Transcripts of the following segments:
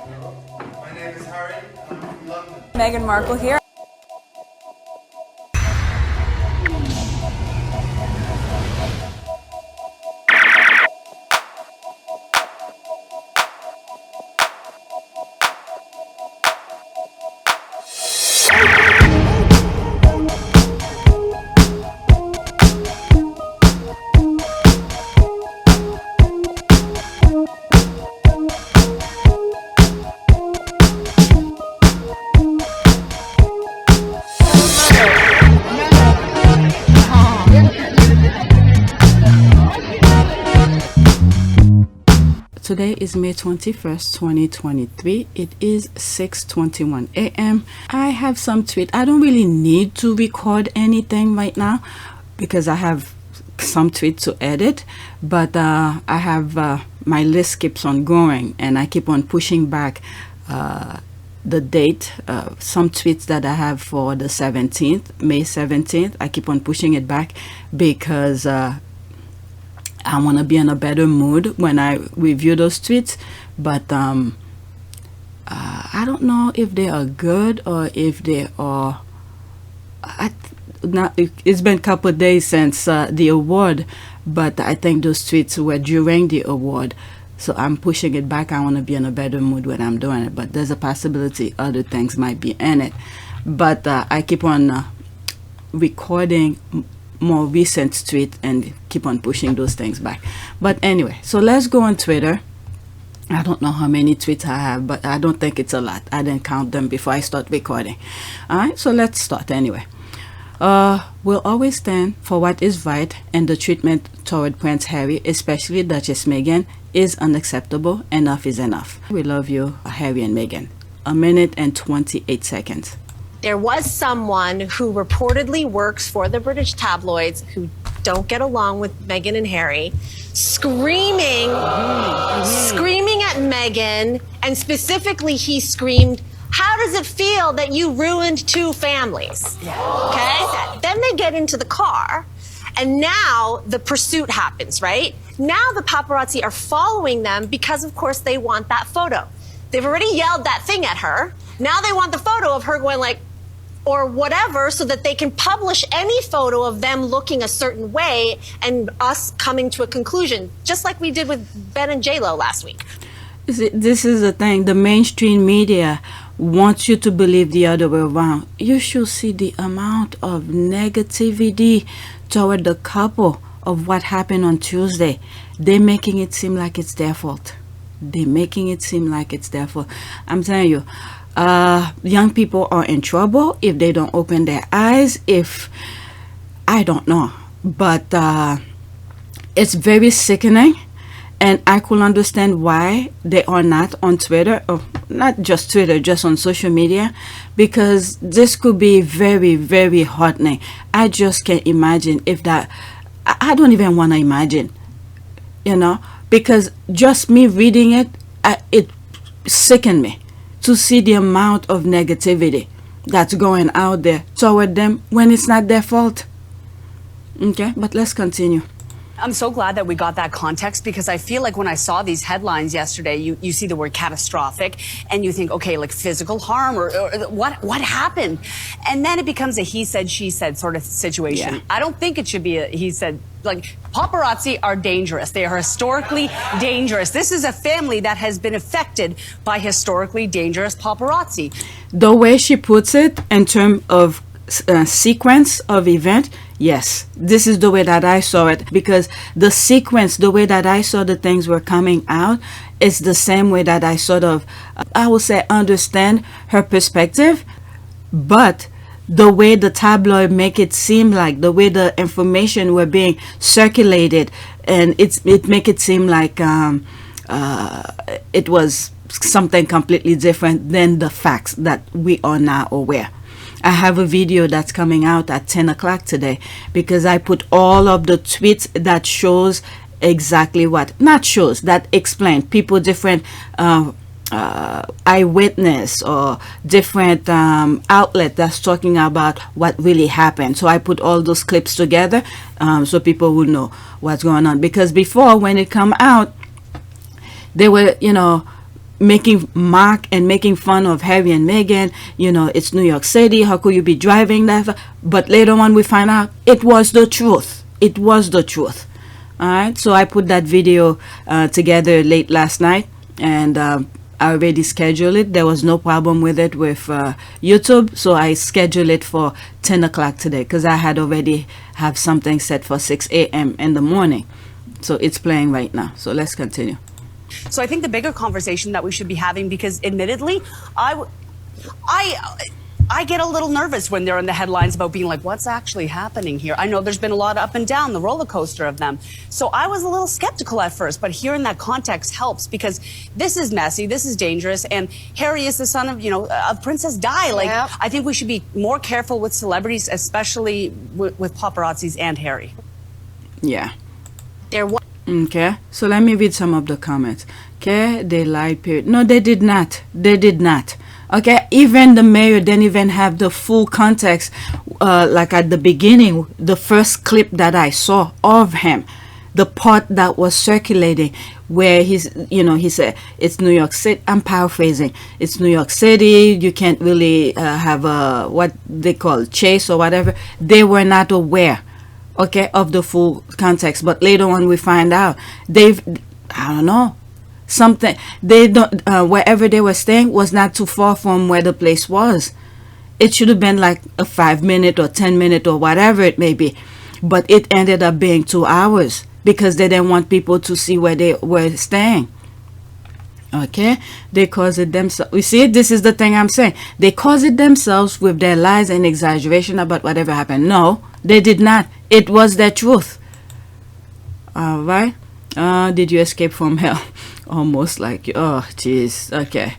My name is Harry, and I'm from London. Meghan Markle here. Today is May 21st, 2023. It is 6:21 a.m. I have some tweet. I don't really need to record anything right now because I have some tweets to edit, but I have my list keeps on growing and I keep on pushing back the date. Some tweets that I have for the 17th, May 17th, I keep on pushing it back because I want to be in a better mood when I review those tweets, but I don't know if they are good or if they are. It's been a couple of days since the award, but I think those tweets were during the award, so I'm pushing it back. I want to be in a better mood when I'm doing it, but there's a possibility other things might be in it. But I keep on recording more recent tweet and keep on pushing those things back. But anyway, so let's go on Twitter. I don't know how many tweets I have, but I don't think it's a lot. I didn't count them before I start recording. All right, so let's start anyway. We'll always stand for what is right, and the treatment toward Prince Harry, especially Duchess Meghan, is unacceptable. Enough is enough. We love you, Harry and Meghan. 1 minute and 28 seconds. There was someone who reportedly works for the British tabloids who don't get along with Meghan and Harry, screaming at Meghan, and specifically he screamed, "How does it feel that you ruined 2 families?" Okay? Then they get into the car, and now the pursuit happens, right? Now the paparazzi are following them because, of course, they want that photo. They've already yelled that thing at her. Now they want the photo of her going like, or whatever, so that they can publish any photo of them looking a certain way and us coming to a conclusion, just like we did with Ben and J-Lo last week. This is the thing. The mainstream media wants you to believe the other way around. You should see the amount of negativity toward the couple of what happened on Tuesday. They're making it seem like it's their fault. They're making it seem like it's their fault. I'm telling you, young people are in trouble if they don't open their eyes. If I don't know, but it's very sickening, and I could understand why they are not on Twitter, or not just Twitter, just on social media, because this could be very, very heartening. I just can't imagine if that. I don't even want to imagine, because just me reading it, it sickened me to see the amount of negativity that's going out there toward them when it's not their fault. Okay, but let's continue. I'm so glad that we got that context, because I feel like when I saw these headlines yesterday, you see the word catastrophic and you think, okay, like physical harm or what happened? And then it becomes a he said, she said sort of situation. Yeah. I don't think it should be a he said. Like, paparazzi are dangerous. They are historically dangerous. This is a family that has been affected by historically dangerous paparazzi. The way she puts it in terms of sequence of event, yes, this is the way that I saw it, because the sequence, the way that I saw the things were coming out, is the same way that I sort of, I would say, understand her perspective, but the way the tabloid make it seem like, the way the information were being circulated, and it make it seem like it was something completely different than the facts that we are now aware. I have a video that's coming out at 10 o'clock today, because I put all of the tweets that shows exactly what, not shows, that explain people different eyewitness or different outlet that's talking about what really happened. So I put all those clips together so people will know what's going on. Because before, when it come out, they were, making mock and making fun of Harry and Meghan. You know, it's New York City. How could you be driving that? But later on, we find out it was the truth. It was the truth. All right. So I put that video together late last night, and I already scheduled it. There was no problem with it with YouTube, so I scheduled it for 10 o'clock today because I had already have something set for 6 a.m. in the morning. So it's playing right now. So let's continue. So I think the bigger conversation that we should be having, because admittedly, I get a little nervous when they're in the headlines about being like, what's actually happening here? I know there's been a lot up and down, the roller coaster of them. So I was a little skeptical at first, but hearing that context helps, because this is messy, this is dangerous, and Harry is the son of, of Princess Di. Like, yep. I think we should be more careful with celebrities, especially with paparazzis and Harry. Yeah. There was. Okay, so let me read some of the comments. Okay, they lied, period. No, they did not. They did not. Okay, even the mayor didn't even have the full context. Like at the beginning, the first clip that I saw of him, the part that was circulating, where he said, it's New York City. I'm paraphrasing. It's New York City. You can't really have a, what they call chase or whatever. They were not aware, okay, of the full context. But later on, we find out I don't know, something, they don't, wherever they were staying was not too far from where the place was. It should have been like a 5-minute or 10-minute or whatever it may be, but it ended up being 2 hours because they didn't want people to see where they were staying. Okay, they caused it themselves. You see, this is the thing I'm saying. They caused it themselves with their lies and exaggeration about whatever happened. No, they did not. It was their truth. All right. Did you escape from hell? Almost like, oh, jeez. Okay.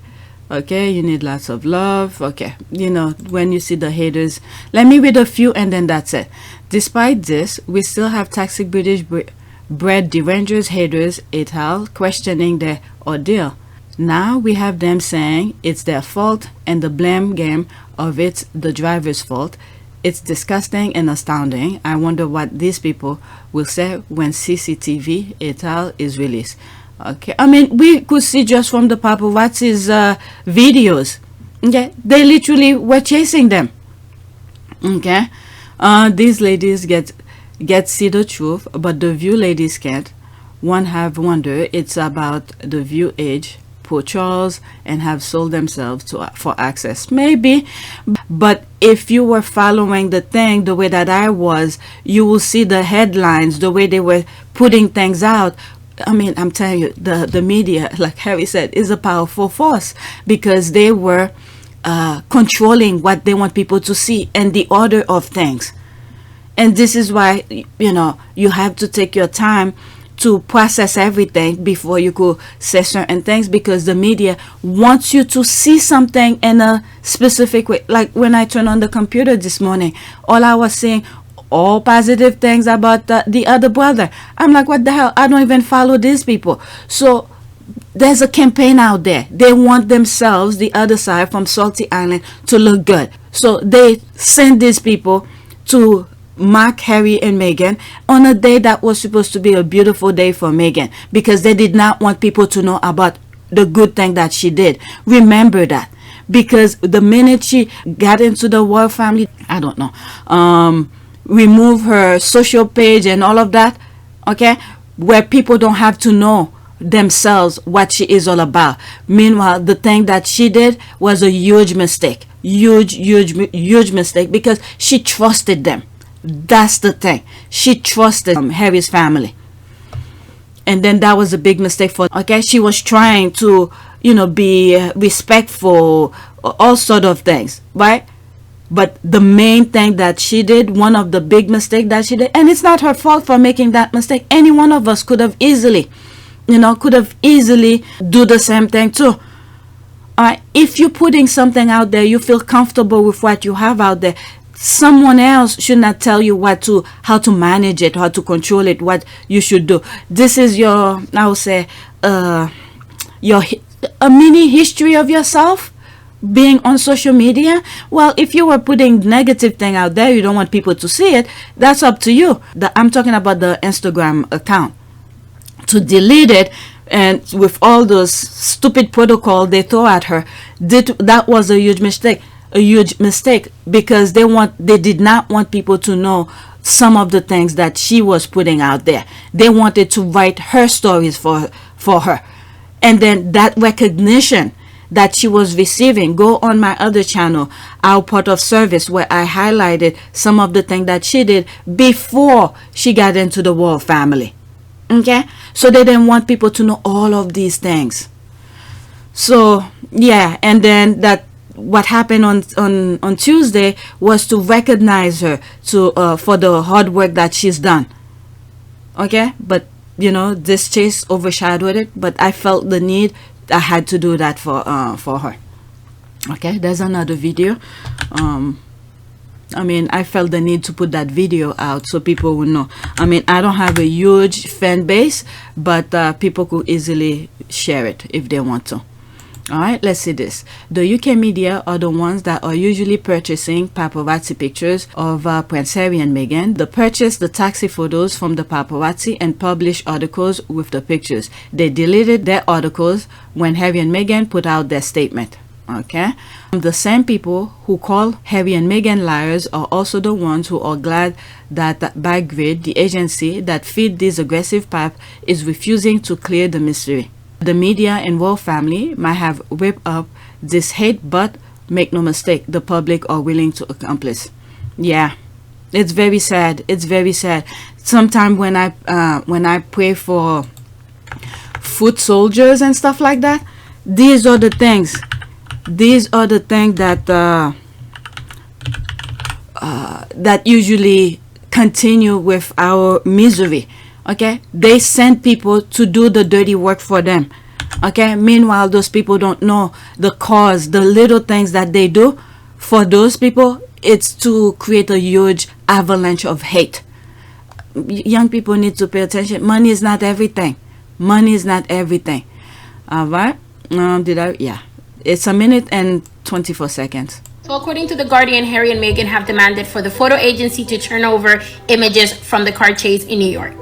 Okay, you need lots of love. Okay. When you see the haters. Let me read a few and then that's it. Despite this, we still have toxic British bred derangers, haters, et al. Questioning their ordeal. Now we have them saying it's their fault and the blame game of it's the driver's fault. It's disgusting and astounding. I wonder what these people will say when CCTV et al. Is released. Okay, I mean, we could see just from the paparazzi's videos. Okay, they literally were chasing them. Okay, these ladies get see the truth, but the View ladies can't. One have wondered it's about the View age, poor Charles, and have sold themselves for access. Maybe, but if you were following the thing the way that I was, you will see the headlines, the way they were putting things out. I mean, I'm telling you, the media, like Harry said, is a powerful force because they were controlling what they want people to see and the order of things. And this is why, you have to take your time to process everything before you could say certain things, because the media wants you to see something in a specific way. Like when I turned on the computer this morning, all I was seeing, all positive things about the other brother. I'm like, what the hell? I don't even follow these people. So there's a campaign out there. They want themselves, the other side from Salty Island, to look good. So they send these people to mock Harry and Meghan on a day that was supposed to be a beautiful day for Meghan, because they did not want people to know about the good thing that she did. Remember that, because the minute she got into the royal family, I don't know, remove her social page and all of that, okay, where people don't have to know themselves what she is all about. Meanwhile, the thing that she did was a huge mistake, huge mistake, because she trusted them. That's the thing. She trusted Harry's family, and then that was a big mistake for. Okay, she was trying to, be respectful, all sort of things, right? But the main thing that she did, one of the big mistakes that she did, and it's not her fault for making that mistake. Any one of us could have easily, do the same thing too. If you're putting something out there, you feel comfortable with what you have out there. Someone else should not tell you how to manage it, how to control it, what you should do. This is your, I would say, a mini history of yourself being on social media. Well, if you were putting negative thing out there, you don't want people to see it, that's up to you. I'm talking about the Instagram account. To delete it, and with all those stupid protocol they throw at her, that was a huge mistake. A huge mistake, because they did not want people to know some of the things that she was putting out there. They wanted to write her stories for her. And then that recognition that she was receiving, go on my other channel, Our Part of Service, where I highlighted some of the things that she did before she got into the royal family. Okay, so they didn't want people to know all of these things. So yeah, and then what happened on Tuesday was to recognize her for the hard work that she's done. Okay, but you know, this chase overshadowed it, but I felt the need, I had to do that for her. Okay, there's another video. I mean, I felt the need to put that video out so people would know. I mean, I don't have a huge fan base, but people could easily share it if they want to. All right, let's see this. The UK media are the ones that are usually purchasing paparazzi pictures of Prince Harry and Meghan. They purchase the taxi photos from the paparazzi and publish articles with the pictures. They deleted their articles when Harry and Meghan put out their statement. Okay, the same people who call Harry and Meghan liars are also the ones who are glad that Backgrid, the agency that feed these aggressive pap, is refusing to clear the mystery. The media and royal family might have whipped up this hate, but make no mistake, the public are willing to accomplish. Yeah, it's very sad. It's very sad. Sometimes when I pray for foot soldiers and stuff like that, these are the things. These are the things that that usually continue with our misery. Okay, they send people to do the dirty work for them. Okay, meanwhile those people don't know the cause, the little things that they do for those people. It's to create a huge avalanche of hate. Young people need to pay attention. Money is not everything. Money is not everything. All right. Yeah, it's 1 minute and 24 seconds. So according to The Guardian, Harry and Meghan have demanded for the photo agency to turn over images from the car chase in New York.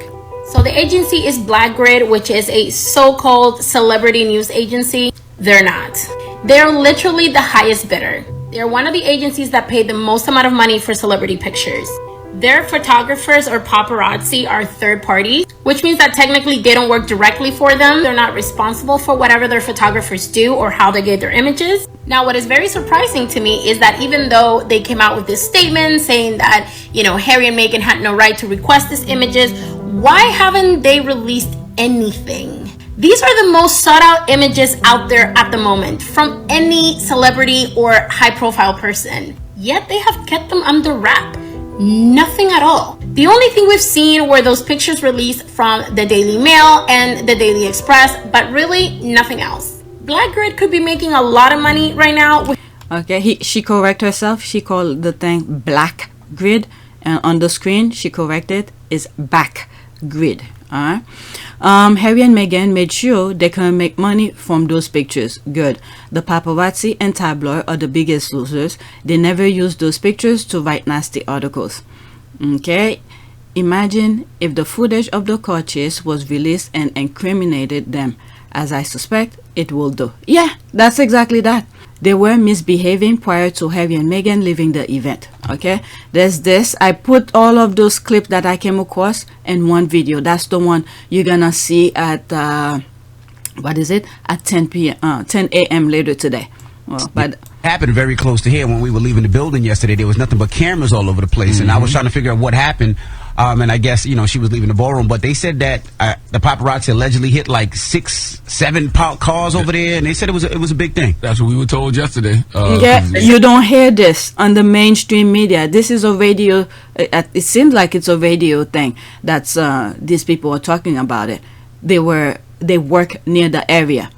So the agency is Backgrid, which is a so-called celebrity news agency. They're not. They're literally the highest bidder. They're one of the agencies that pay the most amount of money for celebrity pictures. Their photographers or paparazzi are third parties, which means that technically they don't work directly for them. They're not responsible for whatever their photographers do or how they get their images. Now, what is very surprising to me is that even though they came out with this statement saying that, you know, Harry and Meghan had no right to request these images, why haven't they released anything? These are the most sought out images out there at the moment from any celebrity or high profile person. Yet they have kept them under wrap. Nothing at all. The only thing we've seen were those pictures released from the Daily Mail and the Daily Express, but really nothing else. Backgrid could be making a lot of money right now. Okay, she corrected herself. She called the thing Backgrid, and on the screen she corrected is Backgrid. Alright. Harry and Meghan made sure they can make money from those pictures. Good. The paparazzi and tabloid are the biggest losers. They never use those pictures to write nasty articles. Okay. Imagine if the footage of the car chase was released and incriminated them, as I suspect it will do. Yeah, that's exactly that. They were misbehaving prior to Harry and Meghan leaving the event. Okay, there's this. I put all of those clips that I came across in one video. That's the one you're gonna see at what is it, at 10 a.m. later today. Well, but happened very close to here when we were leaving the building yesterday. There was nothing but cameras all over the place, and I was trying to figure out what happened. And I guess, you know, she was leaving the ballroom, but they said that the paparazzi allegedly hit like 6, 7 cars over there, and they said it was a big thing. That's what we were told yesterday. Yeah, you don't hear this on the mainstream media. This is a radio. It seems like it's a radio thing. That's these people are talking about it. They work near the area.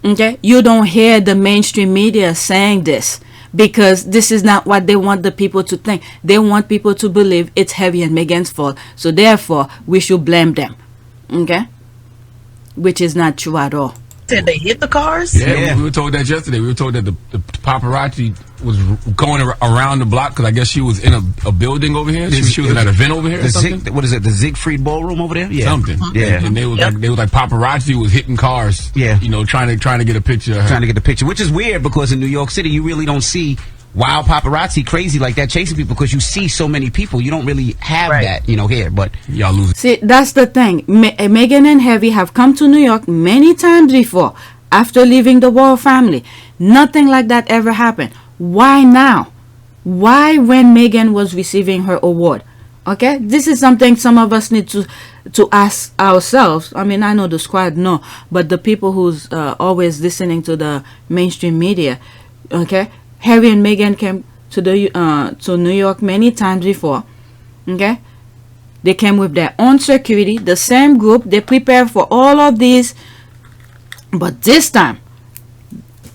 Okay, you don't hear the mainstream media saying this, because this is not what they want the people to think. They want people to believe it's Harry and Meghan's fault, so therefore we should blame them. Okay, which is not true at all. Said they hit the cars? Yeah, we were told that yesterday. We were told that the paparazzi was going around the block because I guess she was in a building over here. She was at an event over here. What is it? The Siegfried Ballroom over there? Yeah. Something. Yeah. And they was like paparazzi was hitting cars. Yeah. You know, trying to get a picture of her. Trying to get the picture, which is weird because in New York City you really don't see wild paparazzi crazy like that chasing people because you see so many people. You don't really have that, you know, here. But y'all lose. See, that's the thing. Meghan and Harry have come to New York many times before after leaving the royal family. Nothing like that ever happened. Why now? Why when Meghan was receiving her award? Okay, this is something some of us need to ask ourselves. I mean, I know the squad know, but the people who's always listening to the mainstream media, okay. Harry and Meghan came to New York many times before. Okay, they came with their own security, the same group. They prepared for all of these, but this time,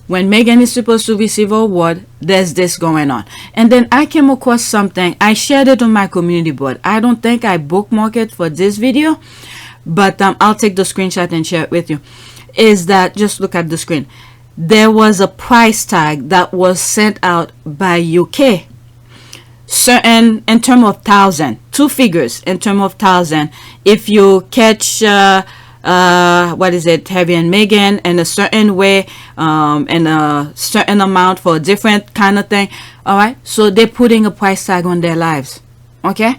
when Meghan is supposed to receive an award, there's this going on. And then I came across something. I shared it on my community board. I don't think I bookmarked it for this video, but I'll take the screenshot and share it with you. Is that just look at the screen? There was a price tag that was sent out by UK, certain in terms of 1,000, two figures in terms of 1,000. If you catch what is it, Harry and Meghan in a certain way, and a certain amount for a different kind of thing. All right, so they're putting a price tag on their lives. Okay,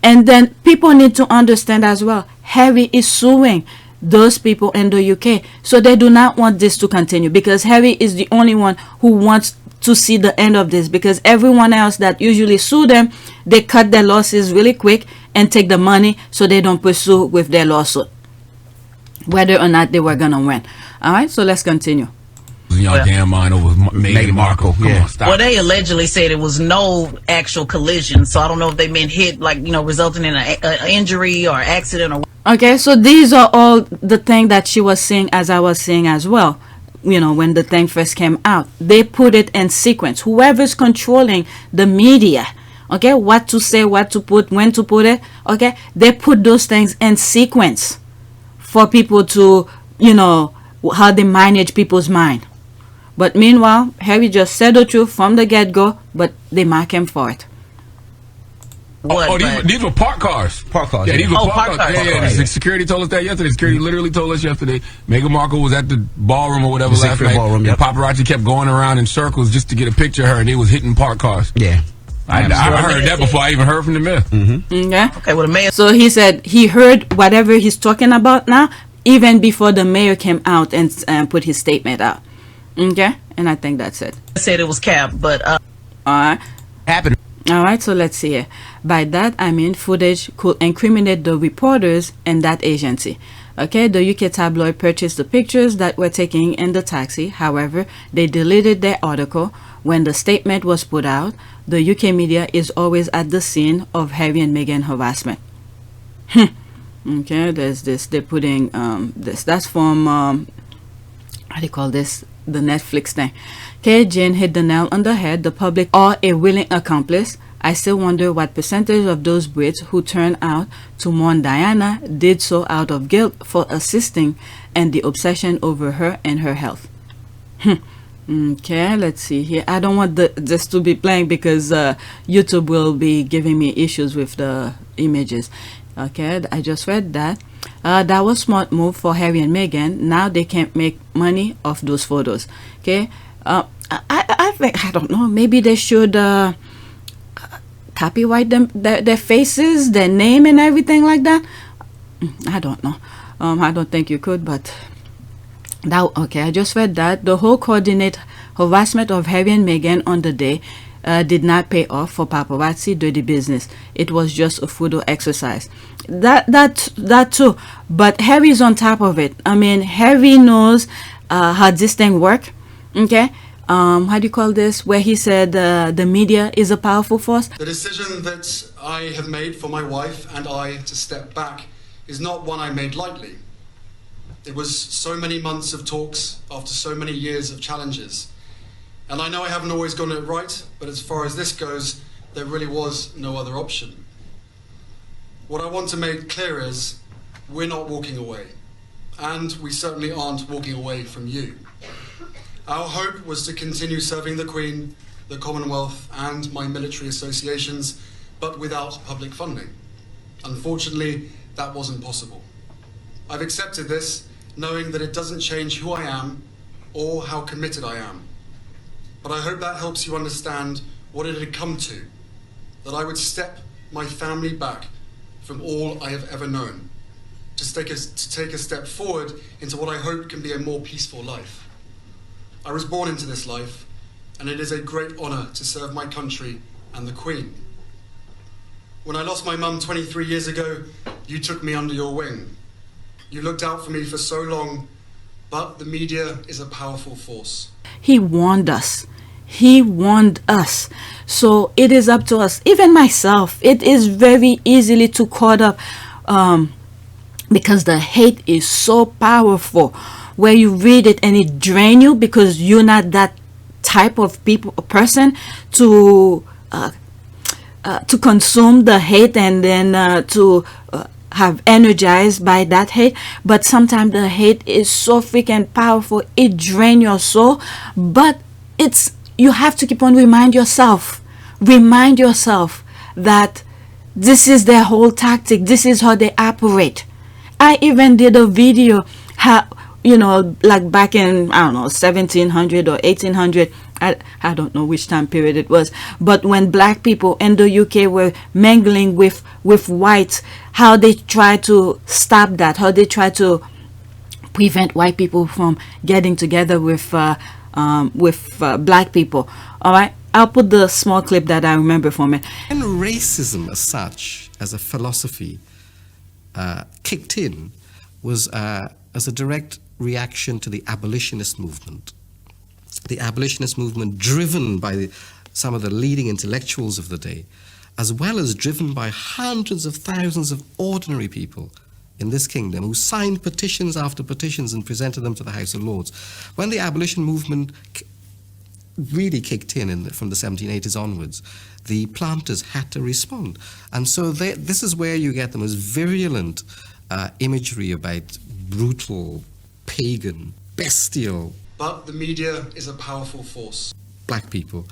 and then people need to understand as well. Harry is suing those people in the UK, so they do not want this to continue because Harry is the only one who wants to see the end of this, because everyone else that usually sue them, they cut their losses really quick and take the money so they don't pursue with their lawsuit, whether or not they were gonna win. All right, so let's continue. Y'all damn mind over Meghan Markle. Come on, stop. Well, they allegedly said it was no actual collision, so I don't know if they meant hit, like, you know, resulting in an injury or accident or. Okay, so these are all the thing that she was saying, as I was saying as well. You know, when the thing first came out, they put it in sequence. Whoever's controlling the media, okay, what to say, what to put, when to put it, okay, they put those things in sequence for people to, you know, how they manage people's mind. But meanwhile, Harry just said the truth from the get-go, but they mark him for it. These were parked cars. Parked cars. Yeah, these were parked cars. Yeah, the security told us that yesterday. Security literally told us yesterday. Meghan Markle was at the ballroom or whatever last night. Ballroom, and paparazzi kept going around in circles just to get a picture of her, and they was hitting parked cars. Yeah. I heard that before I even heard from the mayor. Yeah. Okay, well, the mayor. So he said he heard whatever he's talking about now, even before the mayor came out and put his statement out. Okay, and I think that's it. Said it was capped, but all right. Happened. All right, so let's see here. By that, I mean footage could incriminate the reporters and that agency. Okay, the UK tabloid purchased the pictures that were taken in the taxi. However, they deleted their article when the statement was put out. The UK media is always at the scene of Harry and Meghan harassment. Okay, there's this. They're putting this. That's from how do you call this? The Netflix thing. Okay, Jane hit the nail on the head. The public are a willing accomplice. I still wonder what percentage of those Brits who turned out to mourn Diana did so out of guilt for assisting and the obsession over her and her health. Okay, let's see here. I don't want this to be playing because YouTube will be giving me issues with the images. Okay, I just read that. That was smart move for Harry and Meghan. Now they can't make money off those photos. Okay, I think, I don't know, maybe they should copyright them, their faces, their name and everything like that. I don't know. I don't think you could, but that, okay, I just read that. The whole coordinate harassment of Harry and Meghan on the day did not pay off for paparazzi dirty business. It was just a photo exercise. That too. But Harry's on top of it. I mean, Harry knows how this thing work. Okay. How do you call this? Where he said the media is a powerful force. The decision that I have made for my wife and I to step back is not one I made lightly. It was so many months of talks after so many years of challenges. And I know I haven't always gotten it right, but as far as this goes, there really was no other option. What I want to make clear is we're not walking away. and we certainly aren't walking away from you. Our hope was to continue serving the Queen, the Commonwealth, and my military associations, but without public funding. Unfortunately, that wasn't possible. I've accepted this, knowing that it doesn't change who I am or how committed I am. But I hope that helps you understand what it had come to, that I would step my family back from all I have ever known, to take a step forward into what I hope can be a more peaceful life. I was born into this life, and it is a great honour to serve my country and the Queen. When I lost my mum 23 years ago, you took me under your wing. You looked out for me for so long, but the media is a powerful force. He warned us. He warned us. So it is up to us. Even myself, it is very easily to caught up because the hate is so powerful. Where you read it and it drains you because you're not that type of person to consume the hate and then to have energized by that hate. But sometimes the hate is so freaking powerful, it drains your soul. But you have to keep on remind yourself that this is their whole tactic. This is how they operate. I even did a video how, you know, like back in, I don't know, 1700 or 1800, I don't know which time period it was, but when black people in the UK were mingling with whites, how they try to stop that, how they try to prevent white people from getting together with black people. All right, I'll put the small clip that I remember from it. And racism as such, as a philosophy, kicked in was as a direct reaction to the abolitionist movement. The abolitionist movement driven by some of the leading intellectuals of the day, as well as driven by hundreds of thousands of ordinary people in this kingdom who signed petitions after petitions and presented them to the House of Lords. When the abolition movement really kicked in from the 1780s onwards, the planters had to respond. And so this is where you get the most virulent imagery about brutal, pagan, bestial. But the media is a powerful force. Black people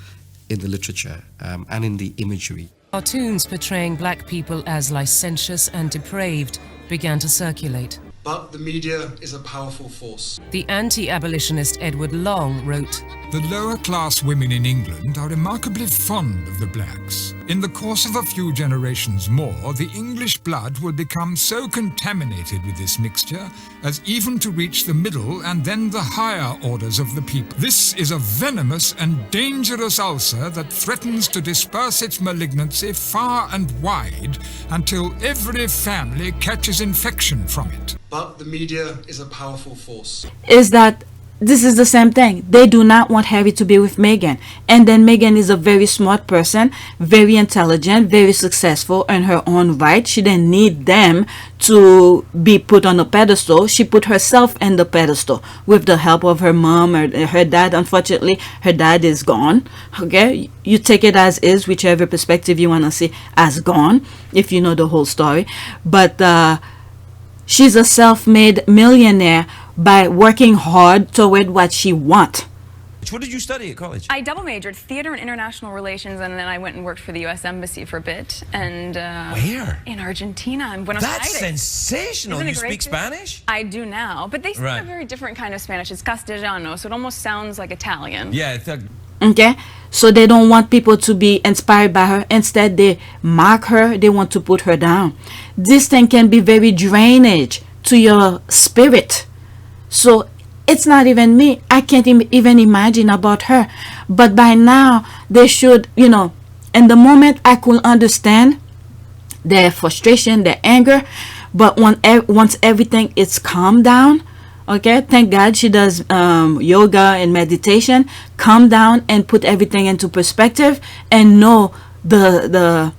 in the literature and in the imagery. Cartoons portraying black people as licentious and depraved began to circulate. But the media is a powerful force. The anti-abolitionist Edward Long wrote, "The lower class women in England are remarkably fond of the blacks. In the course of a few generations more, the English blood will become so contaminated with this mixture as even to reach the middle and then the higher orders of the people. This is a venomous and dangerous ulcer that threatens to disperse its malignancy far and wide until every family catches infection from it." But the media is a powerful force. Is that this is the same thing. They do not want Harry to be with Meghan. And then Meghan is a very smart person, very intelligent, very successful in her own right. She didn't need them to be put on a pedestal. She put herself in the pedestal with the help of her mom or her dad. Unfortunately, her dad is gone. Okay, you take it as is, whichever perspective you want to see as gone, if you know the whole story. But she's a self-made millionaire by working hard toward what she wants. What did you study at college? I double majored theater and international relations, and then I went and worked for the U.S. Embassy for a bit. And where? In Argentina, in Buenos Aires. That's sensational. You speak Spanish? I do now, but they speak Right. a very different kind of Spanish. It's Castellano, so it almost sounds like Italian. Yeah, it's okay, so they don't want people to be inspired by her. Instead, they mock her. They want to put her down. This thing can be very drainage to your spirit. So it's not even me. I can't even imagine about her. But by now, they should, you know, in the moment I could understand their frustration, their anger. But once everything is calmed down, okay, thank God she does yoga and meditation, calm down and put everything into perspective and know the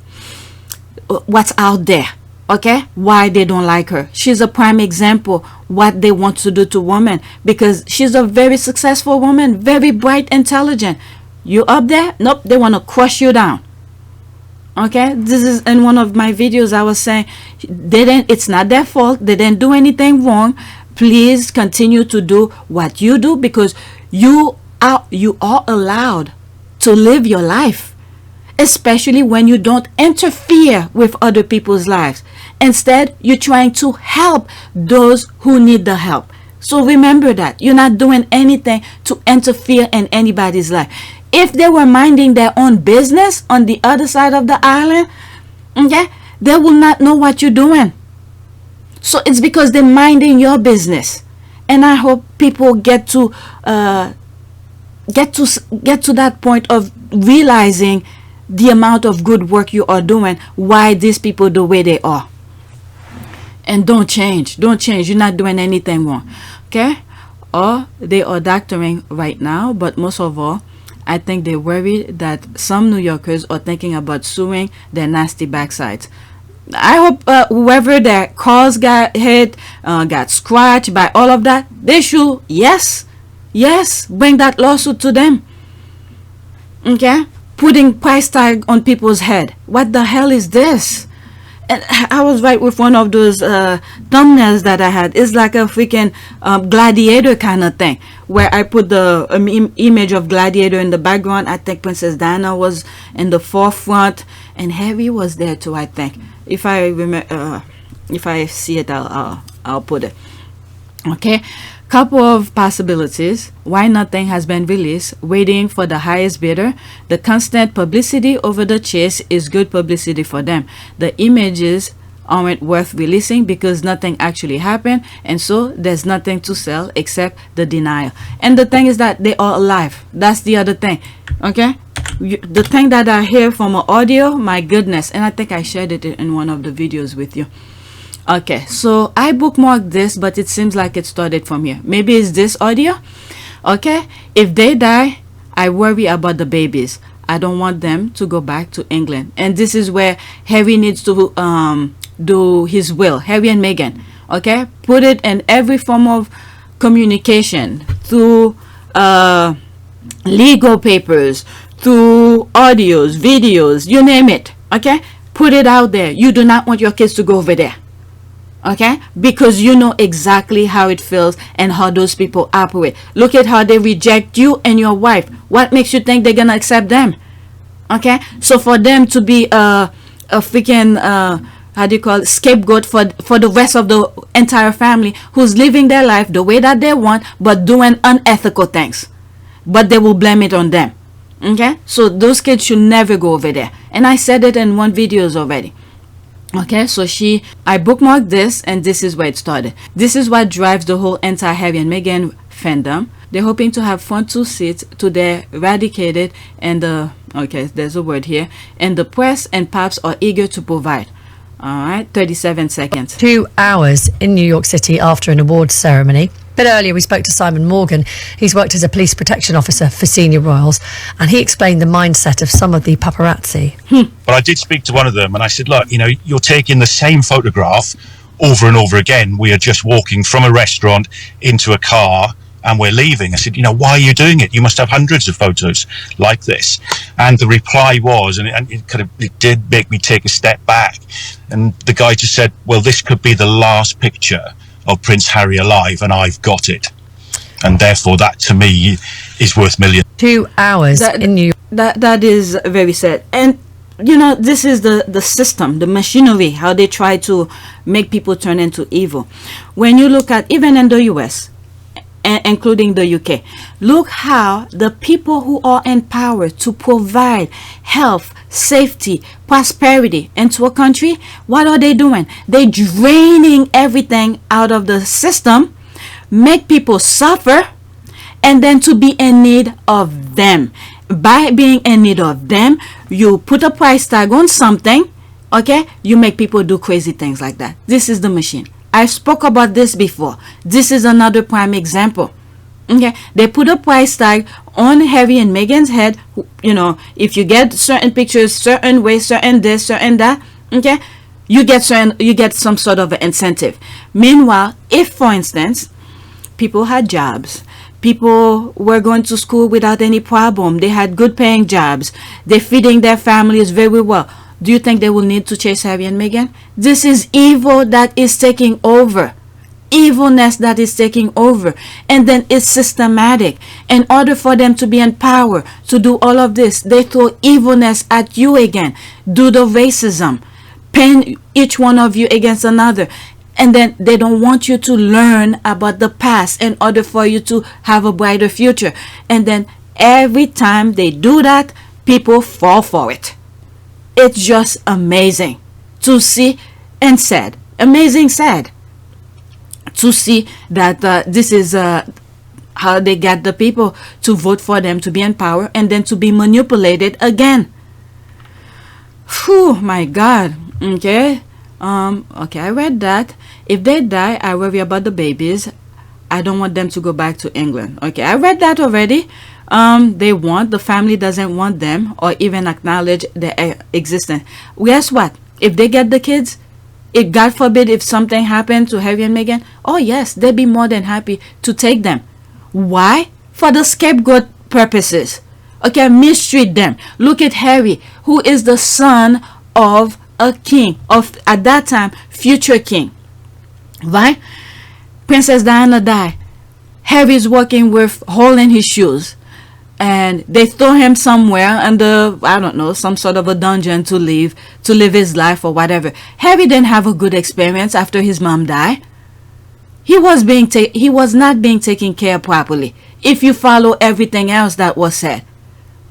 what's out there. Okay, why they don't like her. She's a prime example what they want to do to women, because she's a very successful woman, very bright, intelligent. You up there? Nope, they want to crush you down. Okay, this is in one of my videos I was saying it's not their fault, they didn't do anything wrong, please continue to do what you do, because you are allowed to live your life, especially when you don't interfere with other people's lives. Instead, you're trying to help those who need the help. So remember that you're not doing anything to interfere in anybody's life. If they were minding their own business on the other side of the island, okay, they will not know what you're doing. So it's because they're minding your business. And I hope people get to that point of realizing the amount of good work you are doing, why these people the way they are. And don't change. You're not doing anything wrong. Okay? Or they are doctoring right now, but most of all, I think they worry that some New Yorkers are thinking about suing their nasty backsides. I hope whoever their cars got hit, got scratched by all of that, they should, yes, bring that lawsuit to them. Okay? Putting price tag on people's head. What the hell is this? And I was right with one of those thumbnails that I had. It's like a freaking gladiator kind of thing, where I put the image of gladiator in the background. I think Princess Diana was in the forefront, and Harry was there too, I think. If I remember, if I see it, I'll put it. Okay. Couple of possibilities why nothing has been released, waiting for the highest bidder. The constant publicity over the chase is good publicity for them. The images aren't worth releasing because nothing actually happened, and so there's nothing to sell except the denial. And the thing is that they are alive. That's the other thing. Okay, the thing that I hear from an audio, my goodness, and I think I shared it in one of the videos with you. Okay, so I bookmarked this, but it seems like it started from here. Maybe it's this audio. Okay, if they die, I worry about the babies. I don't want them to go back to England. And this is where Harry needs to do his will. Harry and Meghan. Okay, put it in every form of communication, through legal papers, through audios, videos, you name it. Okay, put it out there. You do not want your kids to go over there. Okay, because you know exactly how it feels and how those people operate. Look at how they reject you and your wife. What makes you think they're gonna accept them? Okay, so for them to be a freaking how do you call it, scapegoat for the rest of the entire family, who's living their life the way that they want but doing unethical things, but they will blame it on them. Okay, so those kids should never go over there, and I said it in one videos already. Okay, so I bookmarked this, and this is where it started. This is what drives the whole anti-Harry and Meghan fandom. They're hoping to have front two seats to their eradicated, and okay, there's a word here, and the press and Pops are eager to provide. All right, 37 seconds. 2 hours in New York City after an awards ceremony. A bit earlier, we spoke to Simon Morgan. He's worked as a police protection officer for senior royals, and he explained the mindset of some of the paparazzi. But I did speak to one of them, and I said, look, you know, you're taking the same photograph over and over again. We are just walking from a restaurant into a car and we're leaving. I said, you know, why are you doing it? You must have hundreds of photos like this. And the reply was, and it did make me take a step back. And the guy just said, well, this could be the last picture of Prince Harry alive, and I've got it. And therefore, that to me is worth millions. 2 hours in New York. That is very sad. And you know, this is the system, the machinery, how they try to make people turn into evil. When you look at, even in the US, including the UK, look how the people who are in power to provide health, safety, prosperity into a country, what are they doing? They're draining everything out of the system, make people suffer, and then to be in need of them. By being in need of them, you put a price tag on something, okay? You make people do crazy things like that. This is the machine. I spoke about this before. This is another prime example. Okay, they put a price tag on Harry and Meghan's head. You know, if you get certain pictures, certain way, certain this, certain that, okay, you get some sort of an incentive. Meanwhile, if, for instance, people had jobs, people were going to school without any problem, they had good paying jobs, they're feeding their families very well, do you think they will need to chase Harry and Meghan? This is evil that is taking over. evilness that is taking over, and then it's systematic. In order for them to be in power to do all of this, they throw evilness at you again, do the racism, pin each one of you against another, and then they don't want you to learn about the past in order for you to have a brighter future. And then every time they do that, people fall for it. It's just amazing to see, and sad, amazing sad to see that this is how they get the people to vote for them to be in power and then to be manipulated again. Whew, my God. Okay. Okay, I read that. If they die, I worry about the babies. I don't want them to go back to England. Okay, I read that already. The family doesn't want them or even acknowledge their existence. Guess what? If they get the kids, if God forbid if something happened to Harry and Meghan, oh yes, they'd be more than happy to take them. Why? For the scapegoat purposes. Okay, mistreat them. Look at Harry, who is the son of a king, of at that time future king, right? Princess Diana died. Harry's working with hole in his shoes, and they throw him somewhere under, I don't know, some sort of a dungeon to live his life or whatever. Harry didn't have a good experience after his mom died. He was not being taken care of properly, if you follow everything else that was said.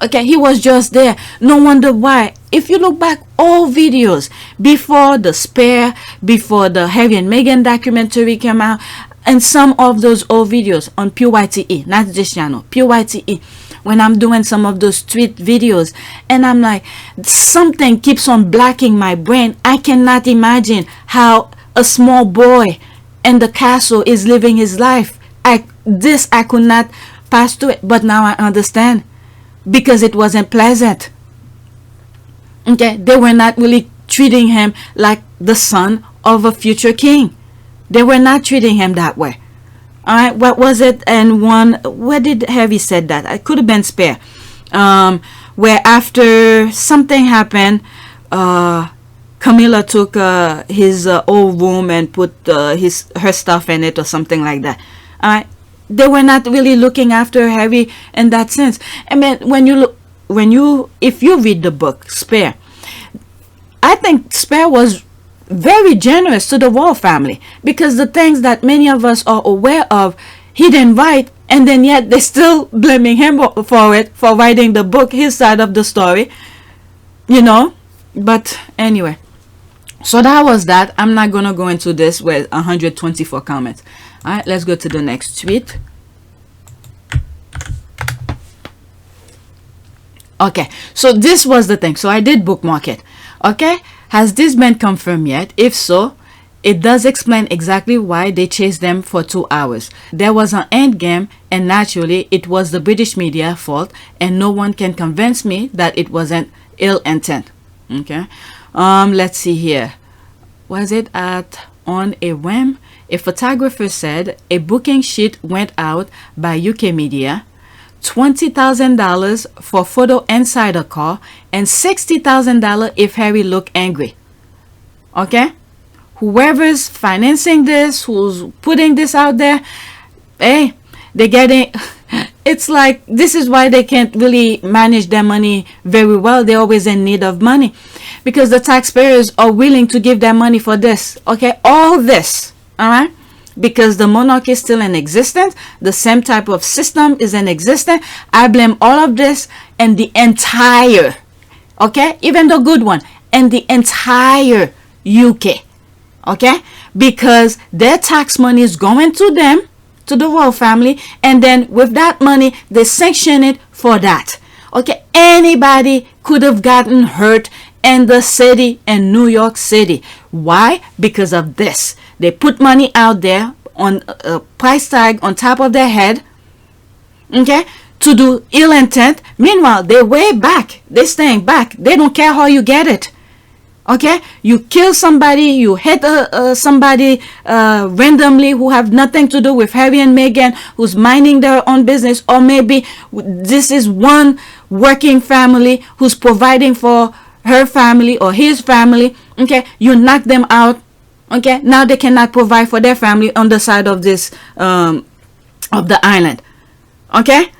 Okay, he was just there. No wonder why. If you look back, all videos before the Spare, before the Harry and Meghan documentary came out, and some of those old videos on PYTE, not this channel, PYTE, when I'm doing some of those tweet videos, and I'm like, something keeps on blocking my brain. I cannot imagine how a small boy in the castle is living his life. I could not pass through it, but now I understand. Because it wasn't pleasant. Okay, they were not really treating him like the son of a future king. They were not treating him that way. All right, what was it? And where did Harry said that? It could have been Spare. Where after something happened, Camilla took his old room and put her stuff in it or something like that. All right. They were not really looking after Harry in that sense. I mean, if you read the book Spare, I think Spare was very generous to the royal family, because the things that many of us are aware of, he didn't write, and then yet they're still blaming him for it, for writing the book, his side of the story, you know. But anyway, so that was that. I'm not gonna go into this with 124 comments. All right, let's go to the next tweet. Okay, so this was the thing. So I did bookmark it. Okay, has this been confirmed yet? If so, it does explain exactly why they chased them for 2 hours. There was an end game, and naturally it was the British media fault, and no one can convince me that it wasn't ill intent. Okay, let's see here. Was it on a whim? A photographer said a booking sheet went out by UK media, $20,000 for photo inside a car, and $60,000 if Harry looked angry. Okay? Whoever's financing this, who's putting this out there, hey, they're getting... It's like, this is why they can't really manage their money very well. They're always in need of money, because the taxpayers are willing to give their money for this. Okay? All this. All right, because the monarchy is still in existence, the same type of system is in existence. I blame all of this and the entire, okay, even the good one, and the entire UK, okay, because their tax money is going to them, to the royal family, and then with that money they sanction it for that. Okay, anybody could have gotten hurt in the city, in New York City. Why? Because of this. They put money out there on a price tag on top of their head, okay, to do ill intent. Meanwhile, they're way back. They're staying back. They don't care how you get it. Okay, you kill somebody, you hit somebody randomly who have nothing to do with Harry and Meghan, who's minding their own business, or maybe this is one working family who's providing for her family or his family. Okay, you knock them out Okay, now they cannot provide for their family on the side of this of the island. Okay,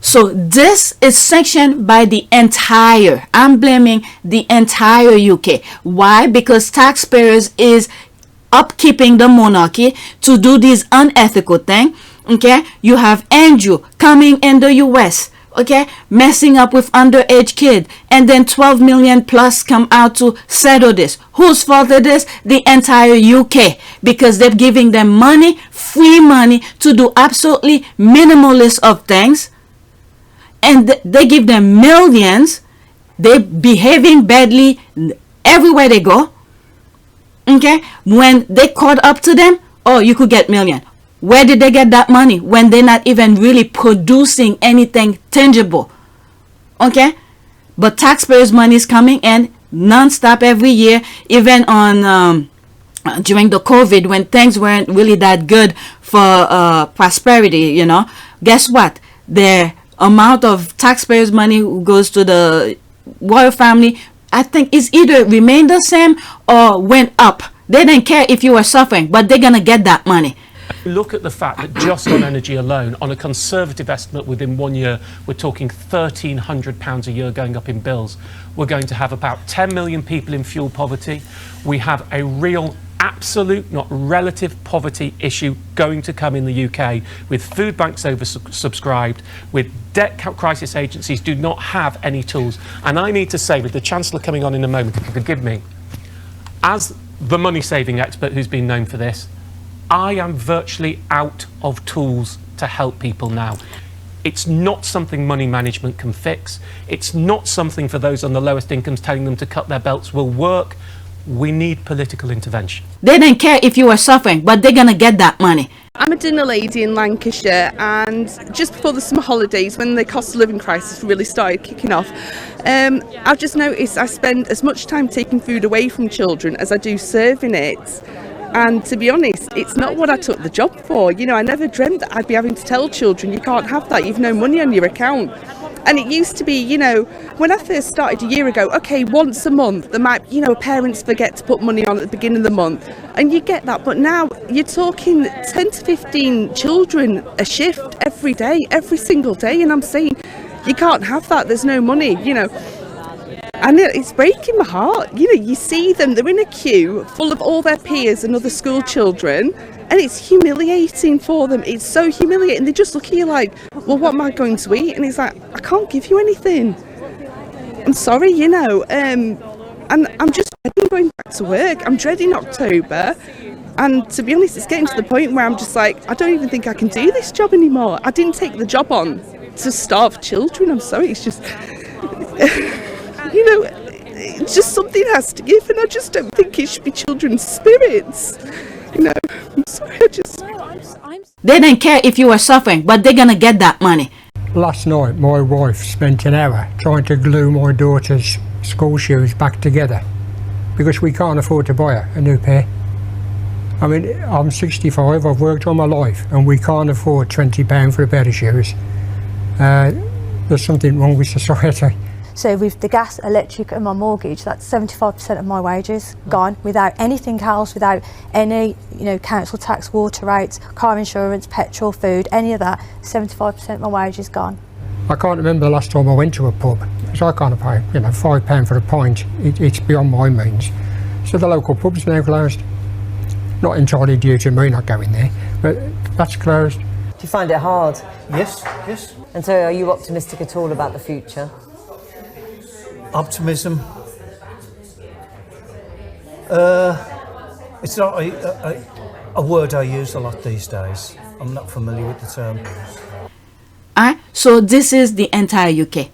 so this is sanctioned by the entire, I'm blaming the entire UK. Why? Because taxpayers is upkeeping the monarchy to do this unethical thing. Okay, you have Andrew coming in the US, okay, messing up with underage kid, and then 12 million plus come out to settle this. Whose fault it is? The entire UK, because they're giving them money, free money, to do absolutely minimalist of things, and they give them millions. They're behaving badly everywhere they go. Okay, when they caught up to them, oh, you could get million. Where did they get that money when they're not even really producing anything tangible? Okay, but taxpayers' money is coming in non-stop every year. Even on during the COVID, when things weren't really that good for prosperity, you know, guess what? The amount of taxpayers' money goes to the royal family, I think, is either remained the same or went up. They didn't care if you were suffering, but they're gonna get that money. Look at the fact that just on energy alone, on a conservative estimate within 1 year, we're talking £1,300 a year going up in bills. We're going to have about 10 million people in fuel poverty. We have a real absolute, not relative, poverty issue going to come in the UK, with food banks oversubscribed, with debt crisis agencies do not have any tools. And I need to say, with the Chancellor coming on in a moment, if you forgive me, as the money-saving expert who's been known for this, I am virtually out of tools to help people now. It's not something money management can fix. It's not something for those on the lowest incomes telling them to cut their belts will work. We need political intervention. They didn't care if you were suffering, but they're gonna get that money. I'm a dinner lady in Lancashire, and just before the summer holidays, when the cost of living crisis really started kicking off, I've just noticed I spend as much time taking food away from children as I do serving it. And to be honest, it's not what I took the job for. You know, I never dreamt that I'd be having to tell children, you can't have that, you've no money on your account. And it used to be, you know, when I first started a year ago, okay, once a month, there might, you know, parents forget to put money on at the beginning of the month, and you get that. But now you're talking 10 to 15 children a shift every day, every single day. And I'm saying, you can't have that, there's no money, you know. And it's breaking my heart. You know, you see them, they're in a queue full of all their peers and other school children, and it's humiliating for them. It's so humiliating. They just look at you like, well, what am I going to eat? And it's like, I can't give you anything. I'm sorry, you know. And I'm just dreading going back to work. I'm dreading October. And to be honest, it's getting to the point where I'm just like, I don't even think I can do this job anymore. I didn't take the job on to starve children. I'm sorry, it's just... You know, it's just something has to give, and I just don't think it should be children's spirits. You know, I'm sorry, I just... They didn't care if you were suffering, but they're gonna get that money. Last night, my wife spent an hour trying to glue my daughter's school shoes back together because we can't afford to buy her a new pair. I mean, I'm 65, I've worked all my life, and we can't afford £20 for a pair of shoes. There's something wrong with society. So with the gas, electric and my mortgage, that's 75% of my wages gone, without anything else, without any, you know, council tax, water rates, car insurance, petrol, food, any of that. 75% of my wages gone. I can't remember the last time I went to a pub, because I can't pay, you know, £5 for a pint. It's beyond my means. So the local pub's now closed. Not entirely due to me not going there, but that's closed. Do you find it hard? Yes, yes. And so are you optimistic at all about the future? Optimism. It's not a word I use a lot these days. I'm not familiar with the term. So this is the entire UK.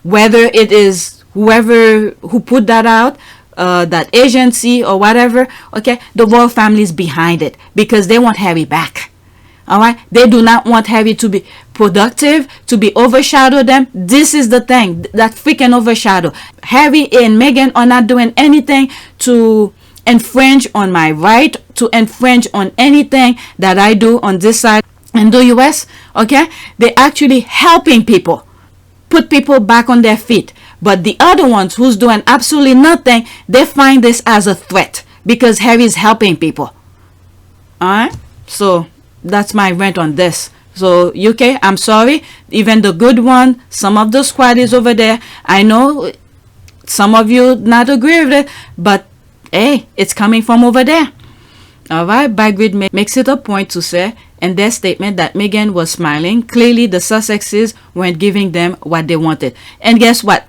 Whether it is whoever who put that out, that agency or whatever, okay, the royal family is behind it because they want Harry back. All right, they do not want Harry to be productive, to be overshadow them. This is the thing that freaking overshadow. Harry and Meghan are not doing anything to infringe on my right, to infringe on anything that I do on this side in the US. Okay, they're actually helping people, put people back on their feet. But the other ones who's doing absolutely nothing, they find this as a threat because Harry's helping people. All right, so that's my rant on this. So UK, I'm sorry, even the good one, some of the squad is over there. I know some of you not agree with it, but hey, it's coming from over there. All right, Backgrid makes it a point to say in their statement that Meghan was smiling. Clearly, the Sussexes weren't giving them what they wanted. And guess what?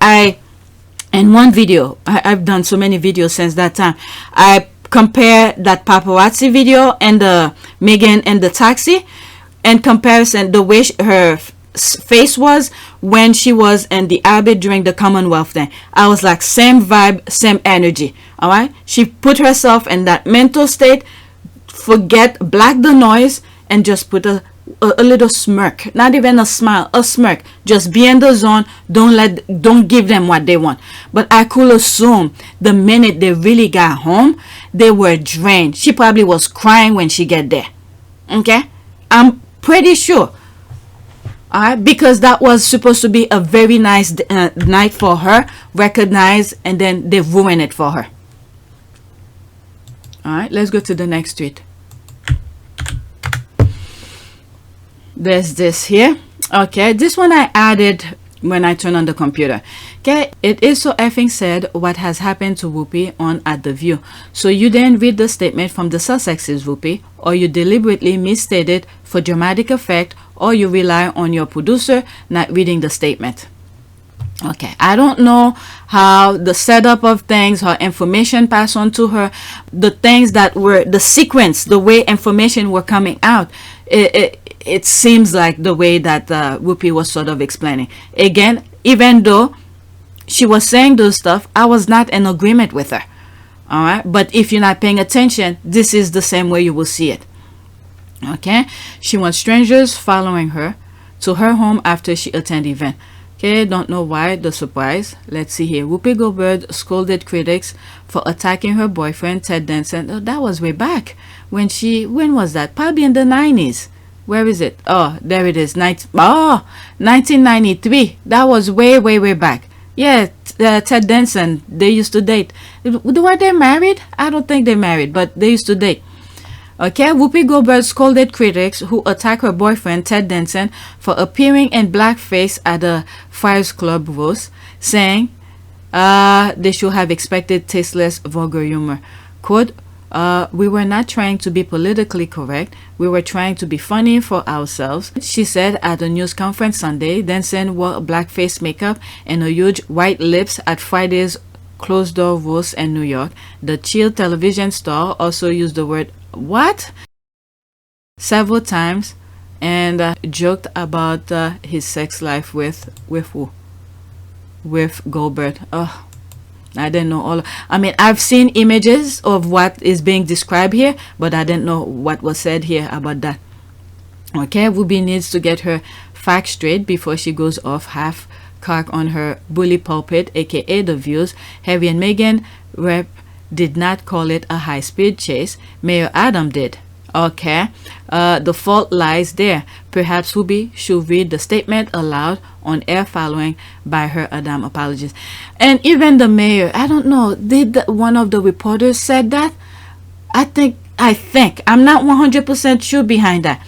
In one video, I've done so many videos since that time, I compare that paparazzi video and the Meghan and the taxi, and comparison the way her face was when she was in the Abbey during the Commonwealth thing. I was like, same vibe, same energy. All right, she put herself in that mental state, forget, black the noise, and just put a little smirk, not even a smile, a smirk. Just be in the zone. Don't give them what they want. But I could assume the minute they really got home, they were drained. She probably was crying when she get there. Okay, I'm pretty sure. All right, because that was supposed to be a very nice night for her, recognized, and then they ruined it for her. All right, let's go to the next tweet. There's this here. Okay, this one I added when I turned on the computer. Okay, it is so effing said what has happened to Whoopie on At The View. So you didn't read the statement from the Sussexes, Whoopie, or you deliberately misstated for dramatic effect, or you rely on your producer not reading the statement. Okay, I don't know how the setup of things, how information passed on to her, the things that were the sequence, the way information were coming out. It seems like the way that Whoopie was sort of explaining. Again, even though she was saying those stuff, I was not in agreement with her. All right, but if you're not paying attention, this is the same way you will see it. Okay, she wants strangers following her to her home after she attended event. Okay, don't know why the surprise. Let's see here. Whoopi Goldberg scolded critics for attacking her boyfriend Ted Danson. Oh, that was way back when was that? Probably in the 90s. Where is it? Oh, there it is. 1993. That was way back. Yeah, Ted Danson. They used to date. Were they married? I don't think they married, but they used to date. Okay, Whoopi Goldberg scolded critics who attacked her boyfriend Ted Danson for appearing in blackface at a Friars Club roast, saying they should have expected tasteless, vulgar humor. Quote, we were not trying to be politically correct. We were trying to be funny for ourselves, she said at a news conference Sunday. Danson wore blackface makeup and a huge white lips at Friday's closed-door roast in New York. The Chill television star also used the word "what" several times and joked about his sex life with who? With Goldberg. Oh, I didn't know all. I mean, I've seen images of what is being described here, but I didn't know what was said here about that. Okay, Whoopi needs to get her facts straight before she goes off half cock on her bully pulpit, aka The Views. Harry and Meghan rep did not call it a high-speed chase. Mayor Adam did. Okay, the fault lies there. Perhaps Whoopi should read the statement aloud on air following by her Adam apologies. And even the mayor, I don't know, did one of the reporters said that? I think I'm not 100% sure behind that.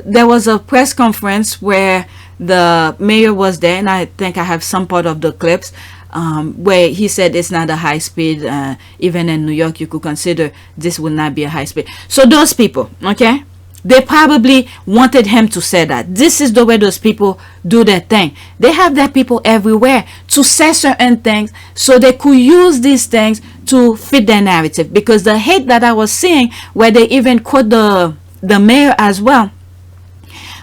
There was a press conference where the mayor was there, and I think I have some part of the clips where he said it's not a high speed. Even in New York, you could consider this would not be a high speed. So those people, okay, they probably wanted him to say that. This is the way those people do their thing. They have their people everywhere to say certain things so they could use these things to fit their narrative. Because the hate that I was seeing, where they even quote the mayor as well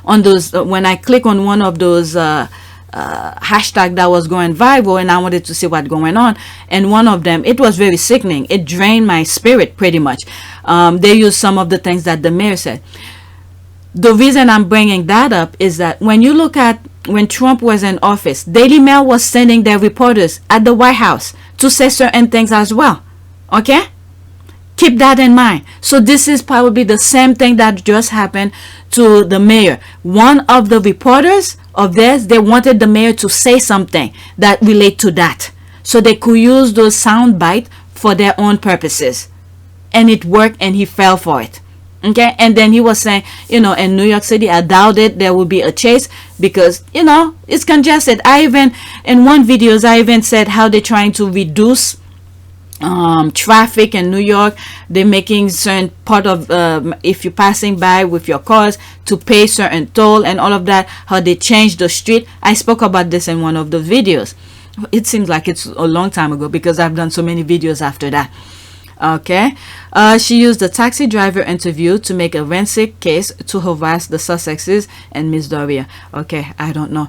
on those, when I click on one of those hashtag that was going viral and I wanted to see what's going on, and one of them, it was very sickening. It drained my spirit pretty much. They used some of the things that the mayor said. The reason I'm bringing that up is that when you look at when Trump was in office, Daily Mail was sending their reporters at the White House to say certain things as well. Okay, keep that in mind. So this is probably the same thing that just happened to the mayor. One of the reporters of theirs, they wanted the mayor to say something that relate to that, so they could use those sound bites for their own purposes, and it worked, and he fell for it. Okay, and then he was saying, you know, in New York City, I doubt it there will be a chase because, you know, it's congested. I even, in one videos, I even said how they're trying to reduce traffic in New York. They're making certain part of, if you're passing by with your cars, to pay certain toll and all of that, how they changed the street. I spoke about this in one of the videos. It seems like it's a long time ago because I've done so many videos after that. Okay, she used the taxi driver interview to make a rancid case to harass the Sussexes and Miss Doria. Okay, I don't know.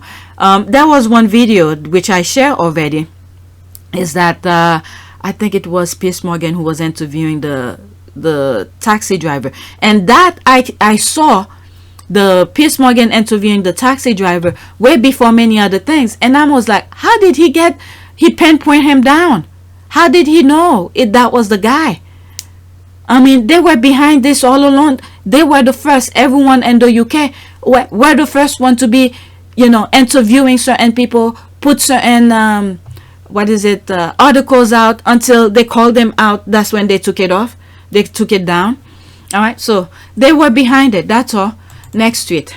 There was one video which I shared already, is that I think it was Piers Morgan who was interviewing the taxi driver, and that I saw the Piers Morgan interviewing the taxi driver way before many other things, and I was like, how did he pinpoint him down? How did he know that was the guy? I mean, they were behind this all along. They were the first. Everyone in the UK were the first one to be, you know, interviewing certain people, put certain articles out until they called them out. That's when they took it off. They took it down. All right, so they were behind it. That's all. Next tweet.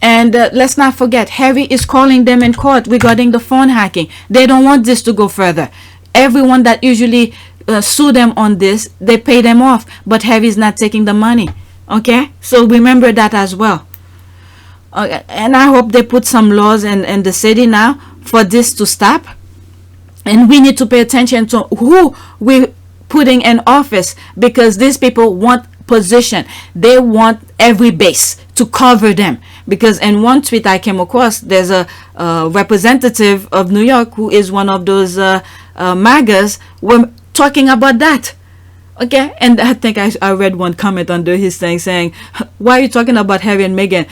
And let's not forget, Harry is calling them in court regarding the phone hacking. They don't want this to go further. Everyone that usually sue them on this, they pay them off, but Harry's not taking the money. Okay, so remember that as well. And I hope they put some laws in the city now for this to stop. And we need to pay attention to who we're putting in office, because these people want position. They want every base to cover them. Because in one tweet I came across, there's a representative of New York who is one of those MAGAs were talking about that. Okay, and I think I read one comment under his thing saying, why are you talking about Harry and Meghan?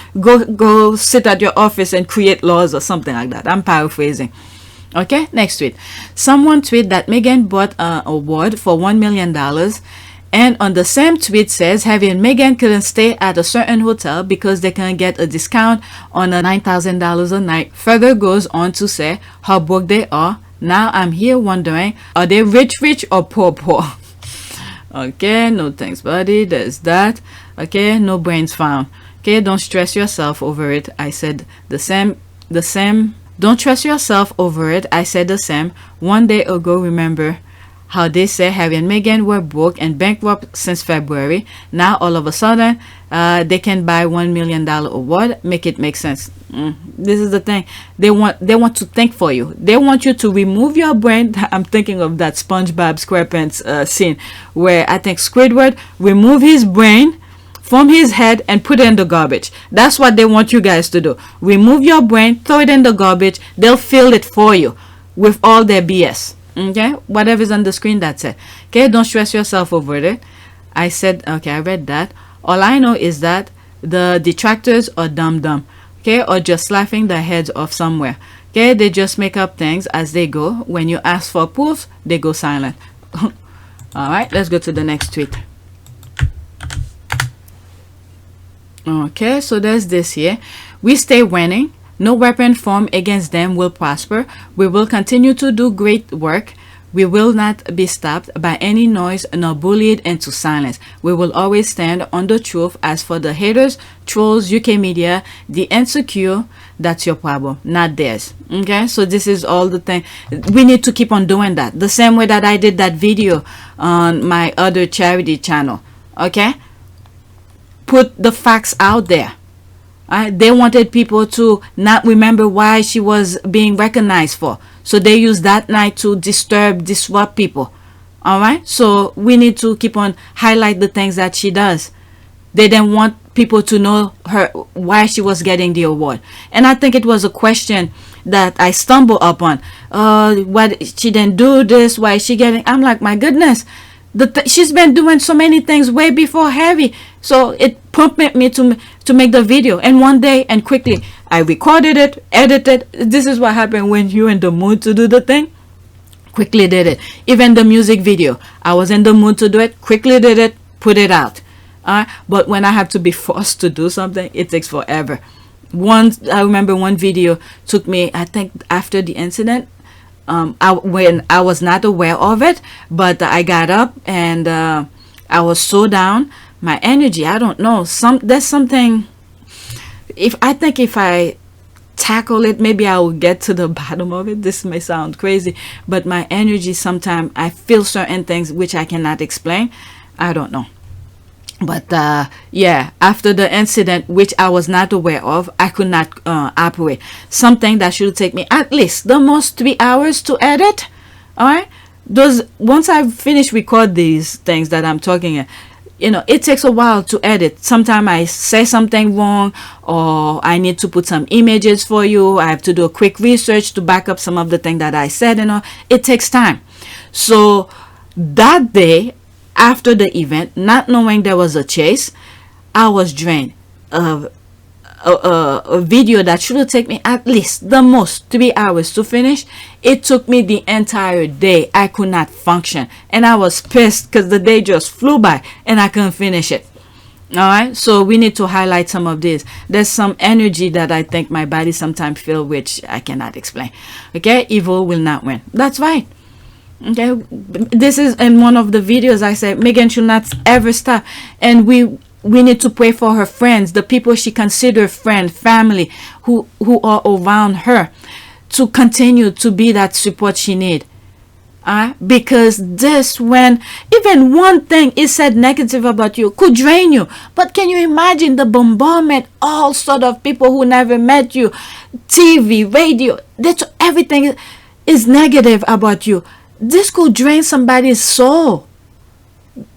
Go sit at your office and create laws or something like that. I'm paraphrasing. Okay, next tweet. Someone tweeted that Meghan bought an award for $1 million, and on the same tweet says Harry and Meghan couldn't stay at a certain hotel because they couldn't get a discount on a $9,000 a night. Further goes on to say how broke they are. Now I'm here wondering, are they rich or poor? Okay, no thanks buddy, there's that. Okay, no brains found. Okay, don't stress yourself over it. I said the same. Don't stress yourself over it. I said the same. One day ago, remember how they say Harry and Meghan were broke and bankrupt since February. Now all of a sudden they can buy $1 million award. Make it make sense. This is the thing. They want to think for you. They want you to remove your brain. I'm thinking of that SpongeBob SquarePants scene where I think Squidward remove his brain from his head and put it in the garbage. That's what they want you guys to do. Remove your brain, throw it in the garbage. They'll fill it for you with all their BS. Okay, whatever's on the screen, that's it. Okay, don't stress yourself over it. I said, okay, I read that. All I know is that the detractors are dumb, okay, or just laughing their heads off somewhere. Okay, they just make up things as they go. When you ask for proof, they go silent. All right, let's go to the next tweet. Okay, so there's this here. We stay winning. No weapon formed against them will prosper. We will continue to do great work. We will not be stopped by any noise nor bullied into silence. We will always stand on the truth. As for the haters, trolls, UK media, the insecure, that's your problem, not theirs. Okay, so this is all the thing. We need to keep on doing that. The same way that I did that video on my other charity channel. Okay, put the facts out there. They wanted people to not remember why she was being recognized for. So they used that night to disrupt people. All right. So we need to keep on highlight the things that she does. They didn't want people to know her why she was getting the award. And I think it was a question that I stumbled upon. What she didn't do this? Why is she getting? I'm like, my goodness. She's been doing so many things way before Harry, so it prompted me to make the video. And one day and quickly I recorded it, edited. This is what happened when you're in the mood to do the thing. Quickly did it. Even the music video, I was in the mood to do it. Quickly did it, put it out. But when I have to be forced to do something, it takes forever. I remember one video took me, I think after the incident, when I was not aware of it, but I got up and I was so down. My energy, I don't know. There's something. If I tackle it, maybe I will get to the bottom of it. This may sound crazy, but my energy, sometimes I feel certain things which I cannot explain. I don't know. But yeah, after the incident, which I was not aware of, I could not operate. Something that should take me at least the most 3 hours to edit. All right, once I finish record these things that I'm talking, it takes a while to edit. Sometimes I say something wrong, or I need to put some images for you. I have to do a quick research to back up some of the things that I said. It takes time. So that day, after the event, not knowing there was a chase, I was drained. A video that should have taken me at least the most 3 hours to finish, it took me the entire day. I could not function, and I was pissed because the day just flew by and I couldn't finish it. All right, so we need to highlight some of this. There's some energy that I think my body sometimes feel, which I cannot explain. Okay, evil will not win. That's right. Okay, this is in one of the videos I said Meghan should not ever stop, and we need to pray for her friends, the people she considers friend, family, who are around her, to continue to be that support she need. Because when even one thing is said negative about you could drain you. But can you imagine the bombardment, all sort of people who never met you, TV, radio, everything is negative about you. This could drain somebody's soul.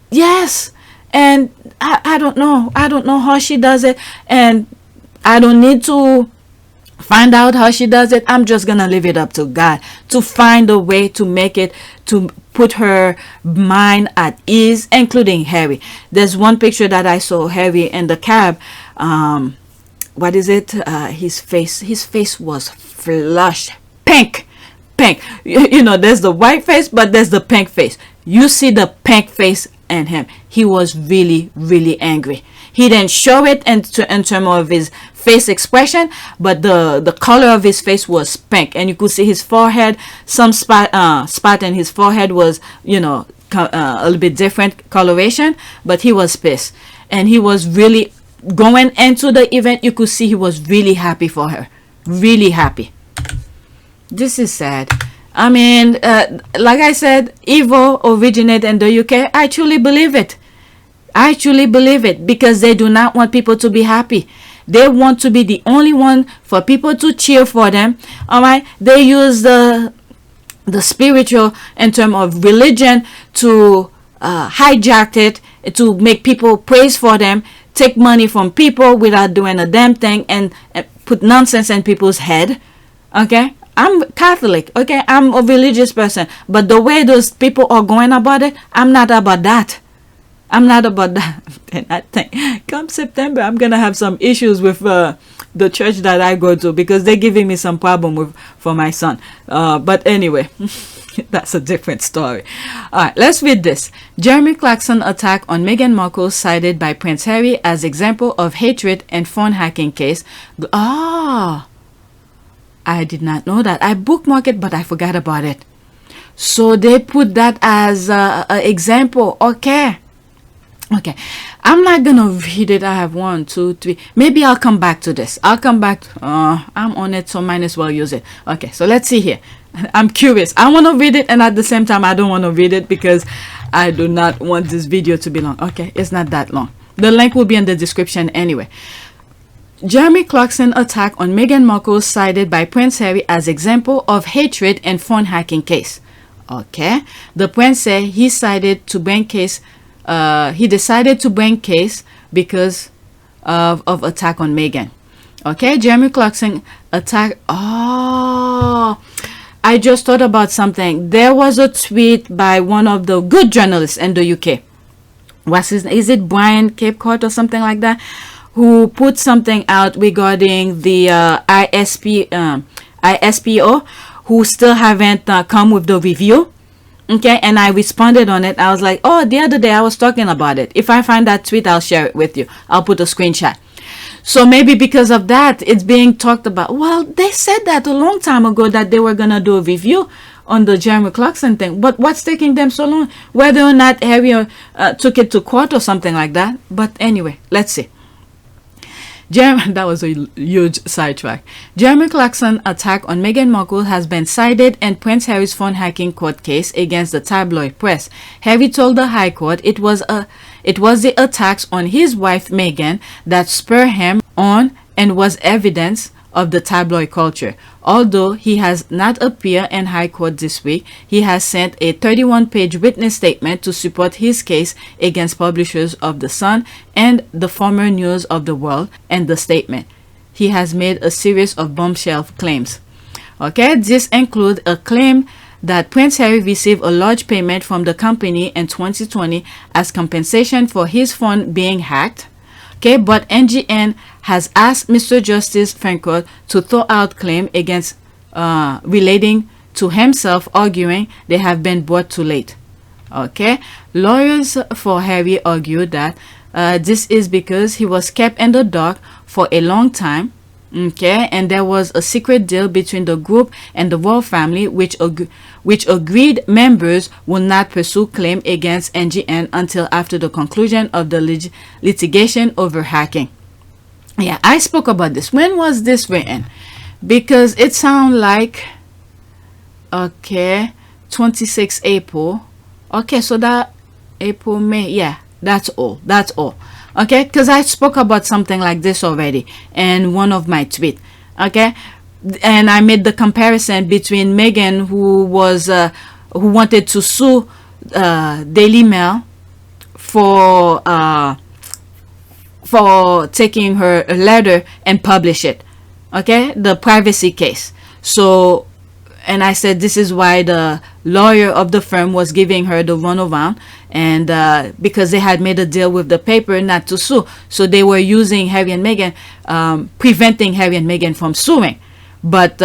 Yes. And I don't know how she does it, and I don't need to find out how she does it. I'm just gonna leave it up to God to find a way to make it, to put her mind at ease, including Harry. There's one picture that I saw Harry in the cab. What is it? His face was flushed pink. There's the white face, but there's the pink face. You see the pink face in him. He was really, really angry. He didn't show it in terms of his face expression, but the color of his face was pink, and you could see his forehead. Some spot in his forehead was a little bit different coloration, but he was pissed, and he was really going into the event. You could see he was really happy for her, really happy. This is sad. I mean, like I said, evil originated in the UK. I truly believe it. I truly believe it, because they do not want people to be happy. They want to be the only one for people to cheer for them. All right. They use the spiritual in terms of religion to hijack it, to make people praise for them, take money from people without doing a damn thing, and put nonsense in people's head. Okay. I'm Catholic, okay? I'm a religious person. But the way those people are going about it, I'm not about that. I'm not about that. And I think come September, I'm going to have some issues with the church that I go to, because they're giving me some problem for my son. But anyway, that's a different story. All right, let's read this. Jeremy Clarkson attack on Meghan Markle cited by Prince Harry as example of hatred and phone hacking case. I did not know that. I bookmarked it, but I forgot about it. So they put that as an example. Okay. I'm not going to read it. I have 1, 2, 3. Maybe I'll come back to this. I'm on it, so might as well use it. Okay, so let's see here. I'm curious. I want to read it, and at the same time, I don't want to read it because I do not want this video to be long. Okay, it's not that long. The link will be in the description anyway. Jeremy Clarkson attack on Meghan Markle cited by Prince Harry as example of hatred and phone hacking case. Okay, the prince said he decided to bring case because of attack on Meghan. Okay, Jeremy Clarkson attack. I just thought about something. There was a tweet by one of the good journalists in the UK. Is it Brian Capecourt or something like that? Who put something out regarding the ISPO, who still haven't come with the review. Okay, and I responded on it. I was like, oh, the other day I was talking about it. If I find that tweet, I'll share it with you. I'll put a screenshot. So maybe because of that, it's being talked about. Well, they said that a long time ago that they were going to do a review on the Jeremy Clarkson thing. But what's taking them so long? Whether or not Harry took it to court or something like that. But anyway, let's see. That was a huge sidetrack. Jeremy Clarkson attack on Meghan Markle has been cited in Prince Harry's phone hacking court case against the tabloid press. Harry told the High Court it was the attacks on his wife Meghan that spurred him on and was evidence of the tabloid culture. Although he has not appeared in High Court this week, he has sent a 31-page witness statement to support his case against publishers of The Sun and the former News of the World. And the statement, he has made a series of bombshell claims. Okay, this includes a claim that Prince Harry received a large payment from the company in 2020 as compensation for his phone being hacked. Okay, but NGN has asked Mr. Justice Frankfurt to throw out claim against relating to himself, arguing they have been brought too late. Okay, lawyers for Harry argue that this is because he was kept in the dark for a long time. Okay, and there was a secret deal between the group and the royal family, which agreed members will not pursue claim against NGN until after the conclusion of the litigation over hacking. Yeah, I spoke about this. When was this written? Because it sounds like 26 April. Okay, so that April, May, yeah, that's all. Okay, because I spoke about something like this already in one of my tweets. Okay, and I made the comparison between Meghan, who wanted to sue Daily Mail for taking her letter and publish it. Okay, the privacy case. So, and I said this is why the lawyer of the firm was giving her the runaround, and because they had made a deal with the paper not to sue, so they were using Harry and Meghan, preventing Harry and Meghan from suing. But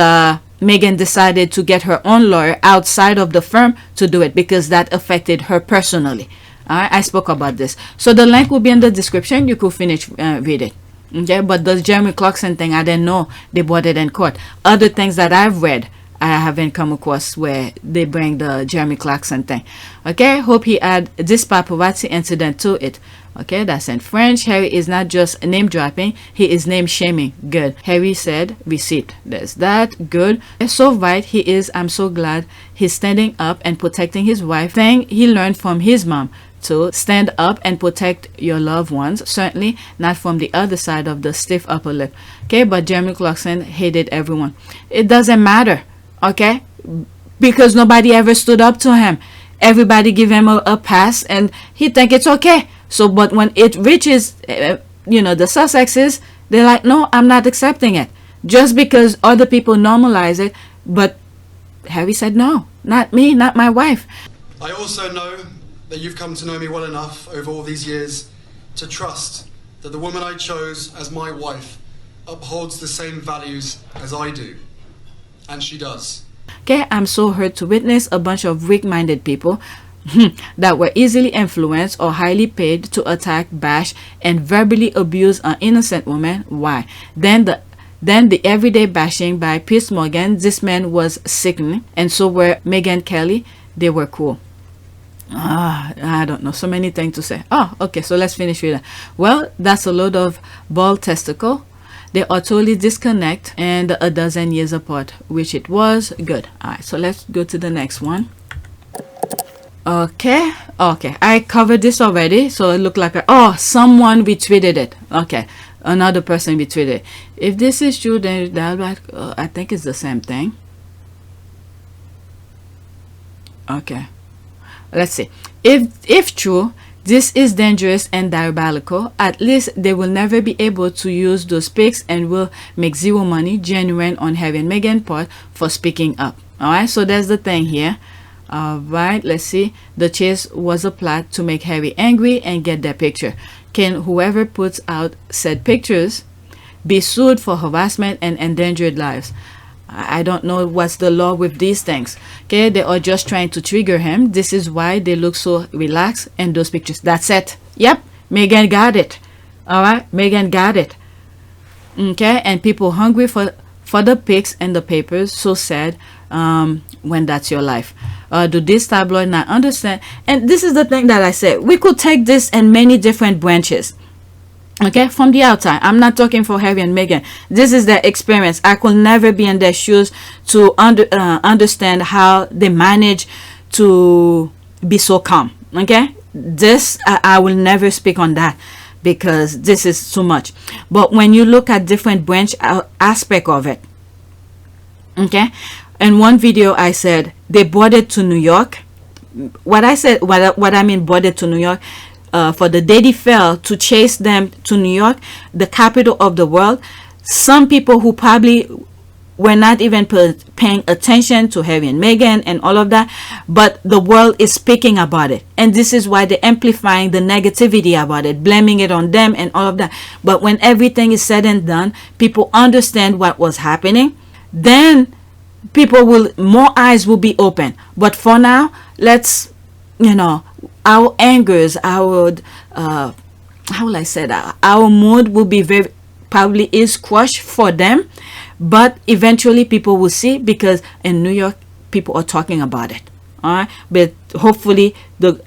Meghan decided to get her own lawyer outside of the firm to do it because that affected her personally. I spoke about this, so the link will be in the description. You could finish read it. Okay, but the Jeremy Clarkson thing, I didn't know they brought it in court. Other things that I've read, I haven't come across where they bring the Jeremy Clarkson thing. Okay, hope he add this paparazzi incident to it. Okay, that's in French. Harry is not just name dropping, he is name shaming. Good. Harry said receipt. There's that. Good. It's so right he is. I'm so glad he's standing up and protecting his wife. Thing he learned from his mom. To stand up and protect your loved ones, certainly not from the other side of the stiff upper lip. Okay, but Jeremy Clarkson hated everyone. It doesn't matter. Okay, because nobody ever stood up to him. Everybody give him a pass and he think it's okay. So but when it reaches the Sussexes, they're like, no, I'm not accepting it, just because other people normalize it. But Harry said, no, not me, not my wife. I also know that you've come to know me well enough over all these years to trust that the woman I chose as my wife upholds the same values as I do. And she does. Okay, I'm so hurt to witness a bunch of weak-minded people that were easily influenced or highly paid to attack, bash, and verbally abuse an innocent woman. Why? Then the everyday bashing by Piers Morgan, this man was sickening, and so were Meghan Kelly. They were cool. I don't know, so many things to say. Okay, so let's finish with that. Well, that's a load of bald testicle. They are totally disconnect and a dozen years apart, which it was. Good. All right, so let's go to the next one. Okay, I covered this already, so it looked like someone retweeted it. Okay, another person retweeted it. If this is true, then I think it's the same thing. Okay, let's see. If true, this is dangerous and diabolical. At least they will never be able to use those pics and will make zero money genuine on Harry and Meghan part for speaking up. Alright, so there's the thing here. Alright, let's see. The chase was a plot to make Harry angry and get their picture. Can whoever puts out said pictures be sued for harassment and endangered lives? I don't know what's the law with these things. Okay, they are just trying to trigger him. This is why they look so relaxed in those pictures. That's it. Yep, Meghan got it. Alright, Meghan got it. Okay, and people hungry for the pics and the papers. So sad. when that's your life. Do this tabloid not understand? And this is the thing that I said. We could take this in many different branches. Okay, from the outside. I'm not talking for Harry and Meghan. This is their experience. I could never be in their shoes to understand how they manage to be so calm. Okay, this I will never speak on that, because this is too much. But when you look at different branch aspect of it, okay, in one video I said they brought it to New York. What I mean brought it to New York, for the day they fell, to chase them to New York, the capital of the world. Some people who probably were not even paying attention to Harry and Meghan and all of that, but the world is speaking about it, and this is why they're amplifying the negativity about it, blaming it on them and all of that. But when everything is said and done, people understand what was happening, then more eyes will be open. But for now, let's, our angers, our how will I say that, our mood will be probably is crushed for them, but eventually people will see, because in New York people are talking about it. All right, but hopefully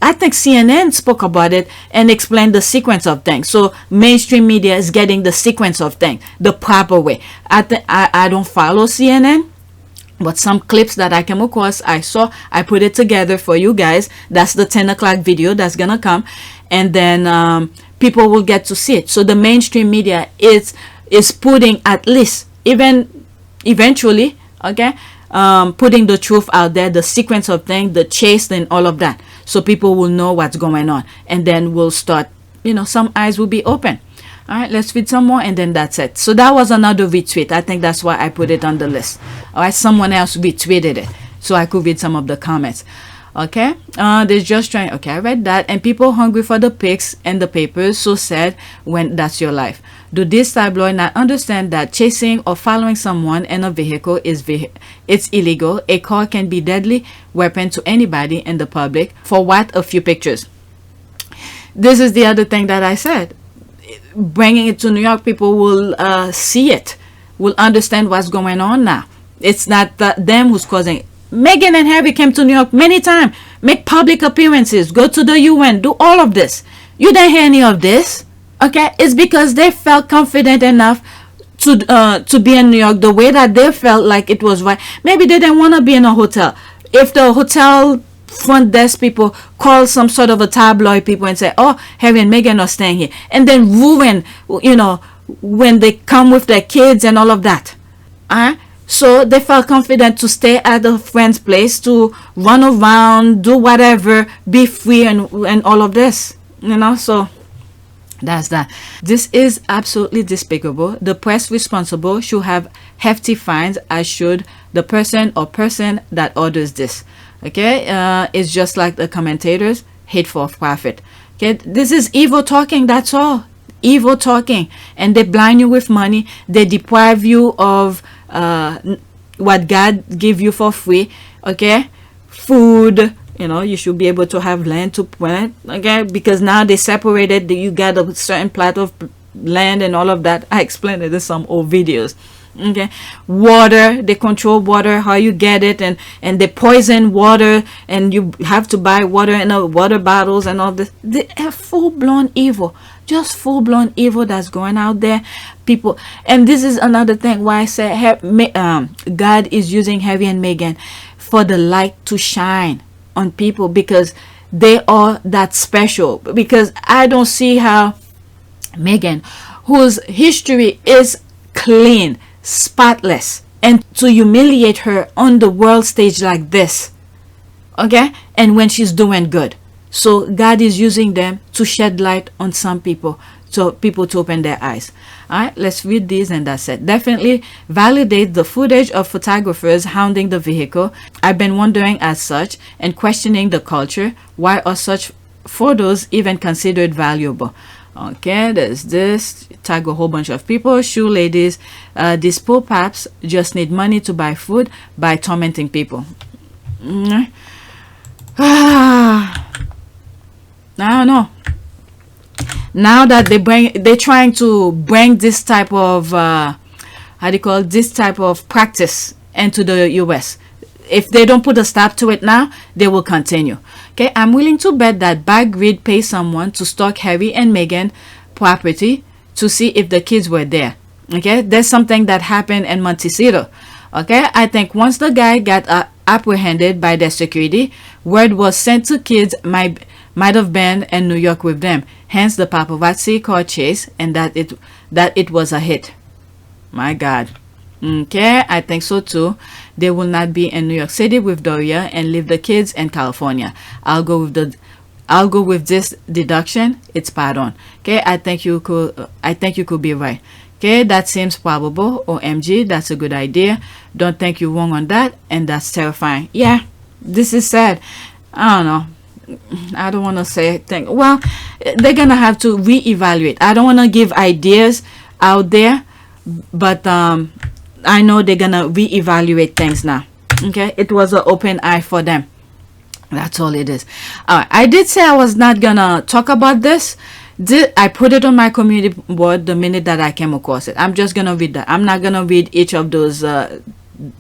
I think CNN spoke about it and explained the sequence of things. So mainstream media is getting the sequence of things the proper way. I don't follow CNN, but some clips that I came across, I saw, I put it together for you guys. That's the 10 o'clock video that's gonna come, and then people will get to see it. So the mainstream media is putting, at least even eventually, okay, putting the truth out there, the sequence of things, the chase and all of that, so people will know what's going on, and then we'll start, some eyes will be open. All right, let's read some more, and then that's it. So that was another retweet. I think that's why I put it on the list. All right, someone else retweeted it, so I could read some of the comments. Okay, they're just trying. Okay, I read that. And people hungry for the pics and the papers. So sad when that's your life. Do this tabloid not understand that chasing or following someone in a vehicle it's illegal? A car can be deadly weapon to anybody in the public. For what? A few pictures. This is the other thing that I said. Bringing it to New York, people will see it, will understand what's going on now. It's not them who's causing it. Meghan and Harry came to New York many times, make public appearances, go to the UN, do all of this. You didn't hear any of this. Okay, it's because they felt confident enough to be in New York the way that they felt like it was right. Maybe they didn't want to be in a hotel. If the hotel front desk people call some sort of a tabloid people and say, oh, Harry and Meghan are staying here, and then ruin, when they come with their kids and all of that. So they felt confident to stay at a friend's place, to run around, do whatever, be free, and all of this. So that's that. This is absolutely despicable. The press responsible should have hefty fines, as should the person or person that orders this. Okay, it's just like the commentators, hate for profit. Okay, this is evil talking, that's all. Evil talking, and they blind you with money. They deprive you of what God give you for free. Okay, food, you should be able to have land to plant. Okay, because now they separated, you got a certain plot of land and all of that. I explained it in some old videos. Okay, water, they control water, how you get it, and they poison water, and you have to buy water in water bottles and all this. They are full-blown evil, just full-blown evil that's going out there, people. And this is another thing why I say God is using Harry and Meghan for the light to shine on people, because they are that special. Because I don't see how Meghan, whose history is clean, spotless, and to humiliate her on the world stage like this, okay, and when she's doing good. So God is using them to shed light on some people, so people to open their eyes. All right, let's read these, and that's it. Definitely validate the footage of photographers hounding the vehicle. I've been wondering as such and questioning the culture. Why are such photos even considered valuable? Okay, there's this. Tag a whole bunch of people. Shoe ladies, these poor paps just need money to buy food by tormenting people. I don't know. Now that they're trying to bring this type of this type of practice into the US. if they don't put a stop to it now, they will continue. Okay, I'm willing to bet that Backgrid pays someone to stalk Harry and Meghan property to see if the kids were there. Okay, there's something that happened in Montecito. Okay, I think once the guy got apprehended by their security, word was sent to kids might have been in New York with them. Hence the paparazzi car chase, and that it was a hit. My God. Okay, I think so too. They will not be in New York City with Doria and leave the kids in California. I'll go with this deduction. It's spot on. Okay, I think you could be right. Okay, that seems probable. OMG, that's a good idea. Don't think you're wrong on that, and that's terrifying. Yeah, this is sad. I don't know. I don't want to say anything. Well, they're gonna have to reevaluate. I don't want to give ideas out there, but I know they're gonna reevaluate things now. Okay, it was an open eye for them. That's all it is. I did say I was not gonna talk about this. I put it on my community board the minute that I came across it. I'm just gonna read that. I'm not gonna read each of those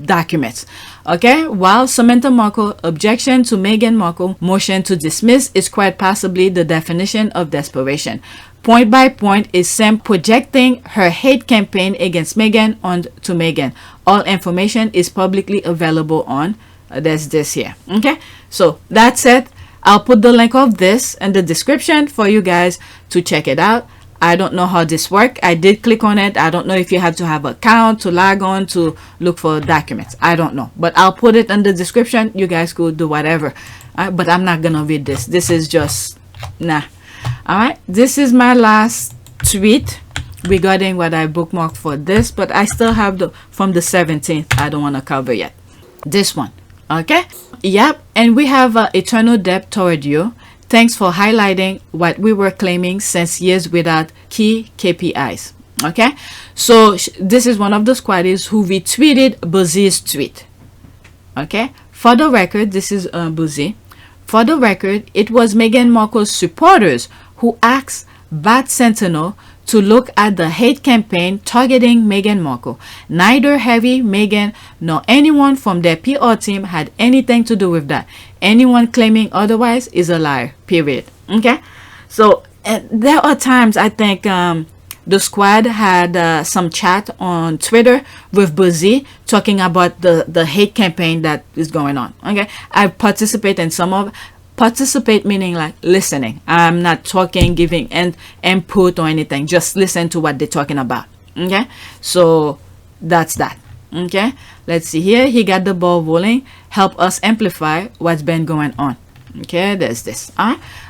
documents. Okay, while Samantha Markle objection to Meghan Markle motion to dismiss is quite possibly the definition of desperation. Point by point is Sam projecting her hate campaign against Meghan onto Meghan. All information is publicly available on there's this here. Okay, so that's it. I'll put the link of this in the description for you guys to check it out. I don't know how this works. I did click on it. I don't know if you have to have an account to log on to look for documents. I don't know, but I'll put it in the description. You guys could do whatever. But I'm not gonna read this. This is just nah. All right, this is my last tweet regarding what I bookmarked for this, but I still have the from the 17th. I don't want to cover yet. This one. Okay, yep, and we have eternal debt toward you. Thanks for highlighting what we were claiming since years without key KPIs. Okay, so this is one of the squaddies who retweeted Bouzy's tweet. Okay, for the record, this is Bouzy. For the record, it was Meghan Markle's supporters who asked Bat Sentinel to look at the hate campaign targeting Meghan Markle. Neither Harry, Meghan, nor anyone from their PR team had anything to do with that. Anyone claiming otherwise is a liar, period. Okay, so there are times I think the squad had some chat on Twitter with Bouzy talking about the hate campaign that is going on. Okay, I participate in some of participate meaning like listening. I'm not talking, giving input or anything, just listen to what they're talking about. Okay, so that's that. Okay, let's see here. He got the ball rolling. Help us amplify what's been going on. Okay, there's this.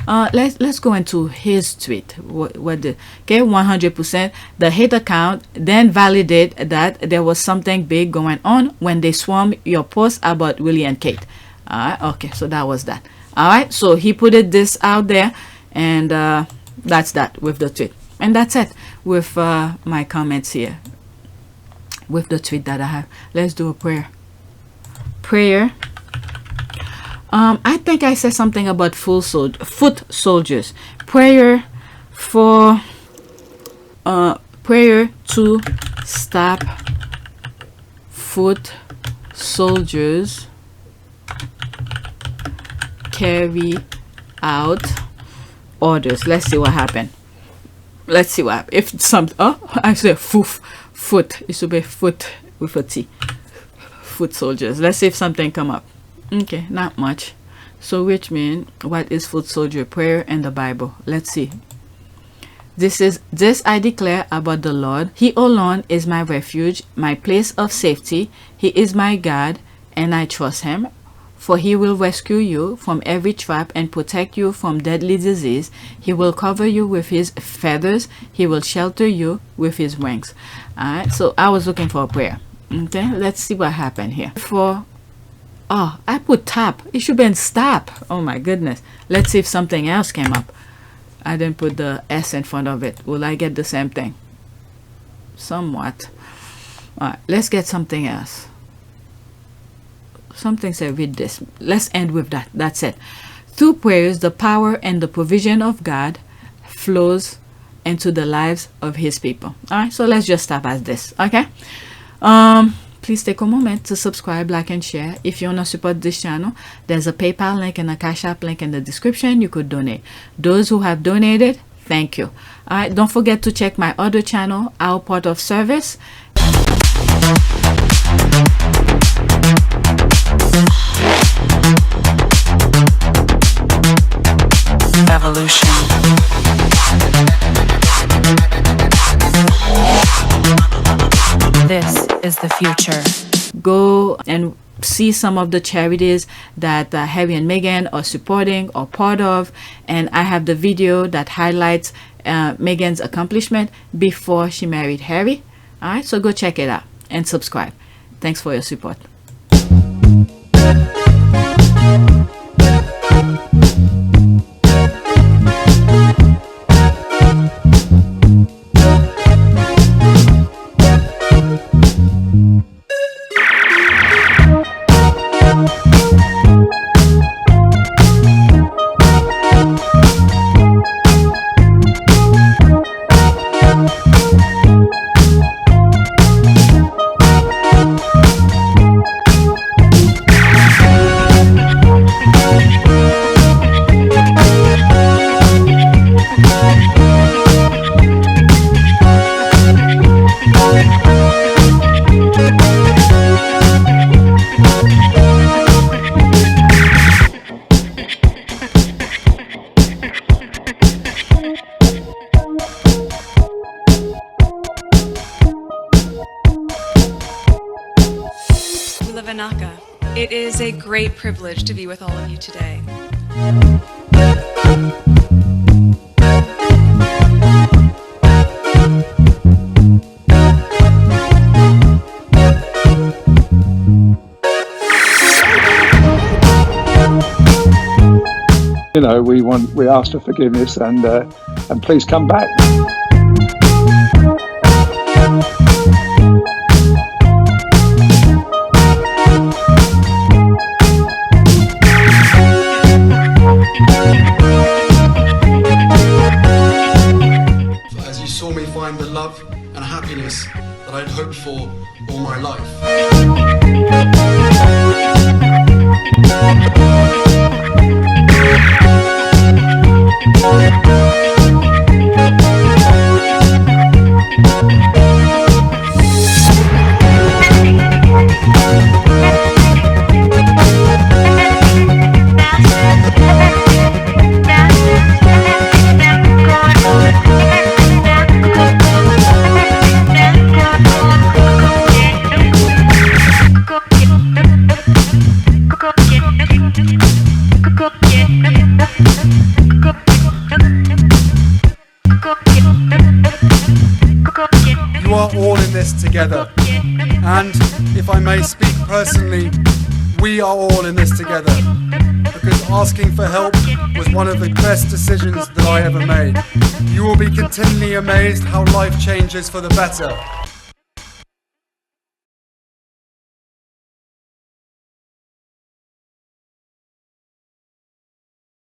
Let's go into his tweet. What the 100% the hate account then validate that there was something big going on when they swarmed your post about Willie and Kate. Okay, so that was that. All right, so he put this out there, and that's that with the tweet, and that's it with my comments here with the tweet that I have. Let's do a prayer. I think I said something about foot soldiers. Prayer for prayer to stop foot soldiers carry out orders. Let's see what happened. Let's see what if some I said foot. It should be foot with a T. Foot soldiers. Let's see if something come up. Okay, not much. So which means what is foot soldier prayer in the Bible? Let's see. This I declare about the Lord. He alone is my refuge, my place of safety. He is my God, and I trust him. For he will rescue you from every trap and protect you from deadly disease. He will cover you with his feathers. He will shelter you with his wings. Alright, so I was looking for a prayer. Okay, let's see what happened here. I put tap. It should have been stop. Oh my goodness. Let's see if something else came up. I didn't put the S in front of it. Will I get the same thing? Somewhat. Alright, let's get something else. Something said read this. Let's end with that. That's it. Through prayers, the power and the provision of God flows into the lives of his people. All right, so let's just stop at this. Okay. please take a moment to subscribe, like, and share. If you want to support this channel, there's a PayPal link and a Cash App link in the description. You could donate. Those who have donated, thank you. All right, don't forget to check my other channel, Our Part of Service. Evolution. This is the future. Go and see some of the charities that Harry and Meghan are supporting or part of, and I have the video that highlights Meghan's accomplishment before she married Harry. All right, so go check it out and subscribe. Thanks for your support. It is a great privilege to be with all of you today. You know, we ask for forgiveness and please come back. As you saw me find the love and happiness that I'd hoped for all my life. You are all in this together, and if I may speak personally, we are all in this together, because asking for help was one of the best decisions that I ever made. You will be continually amazed how life changes for the better.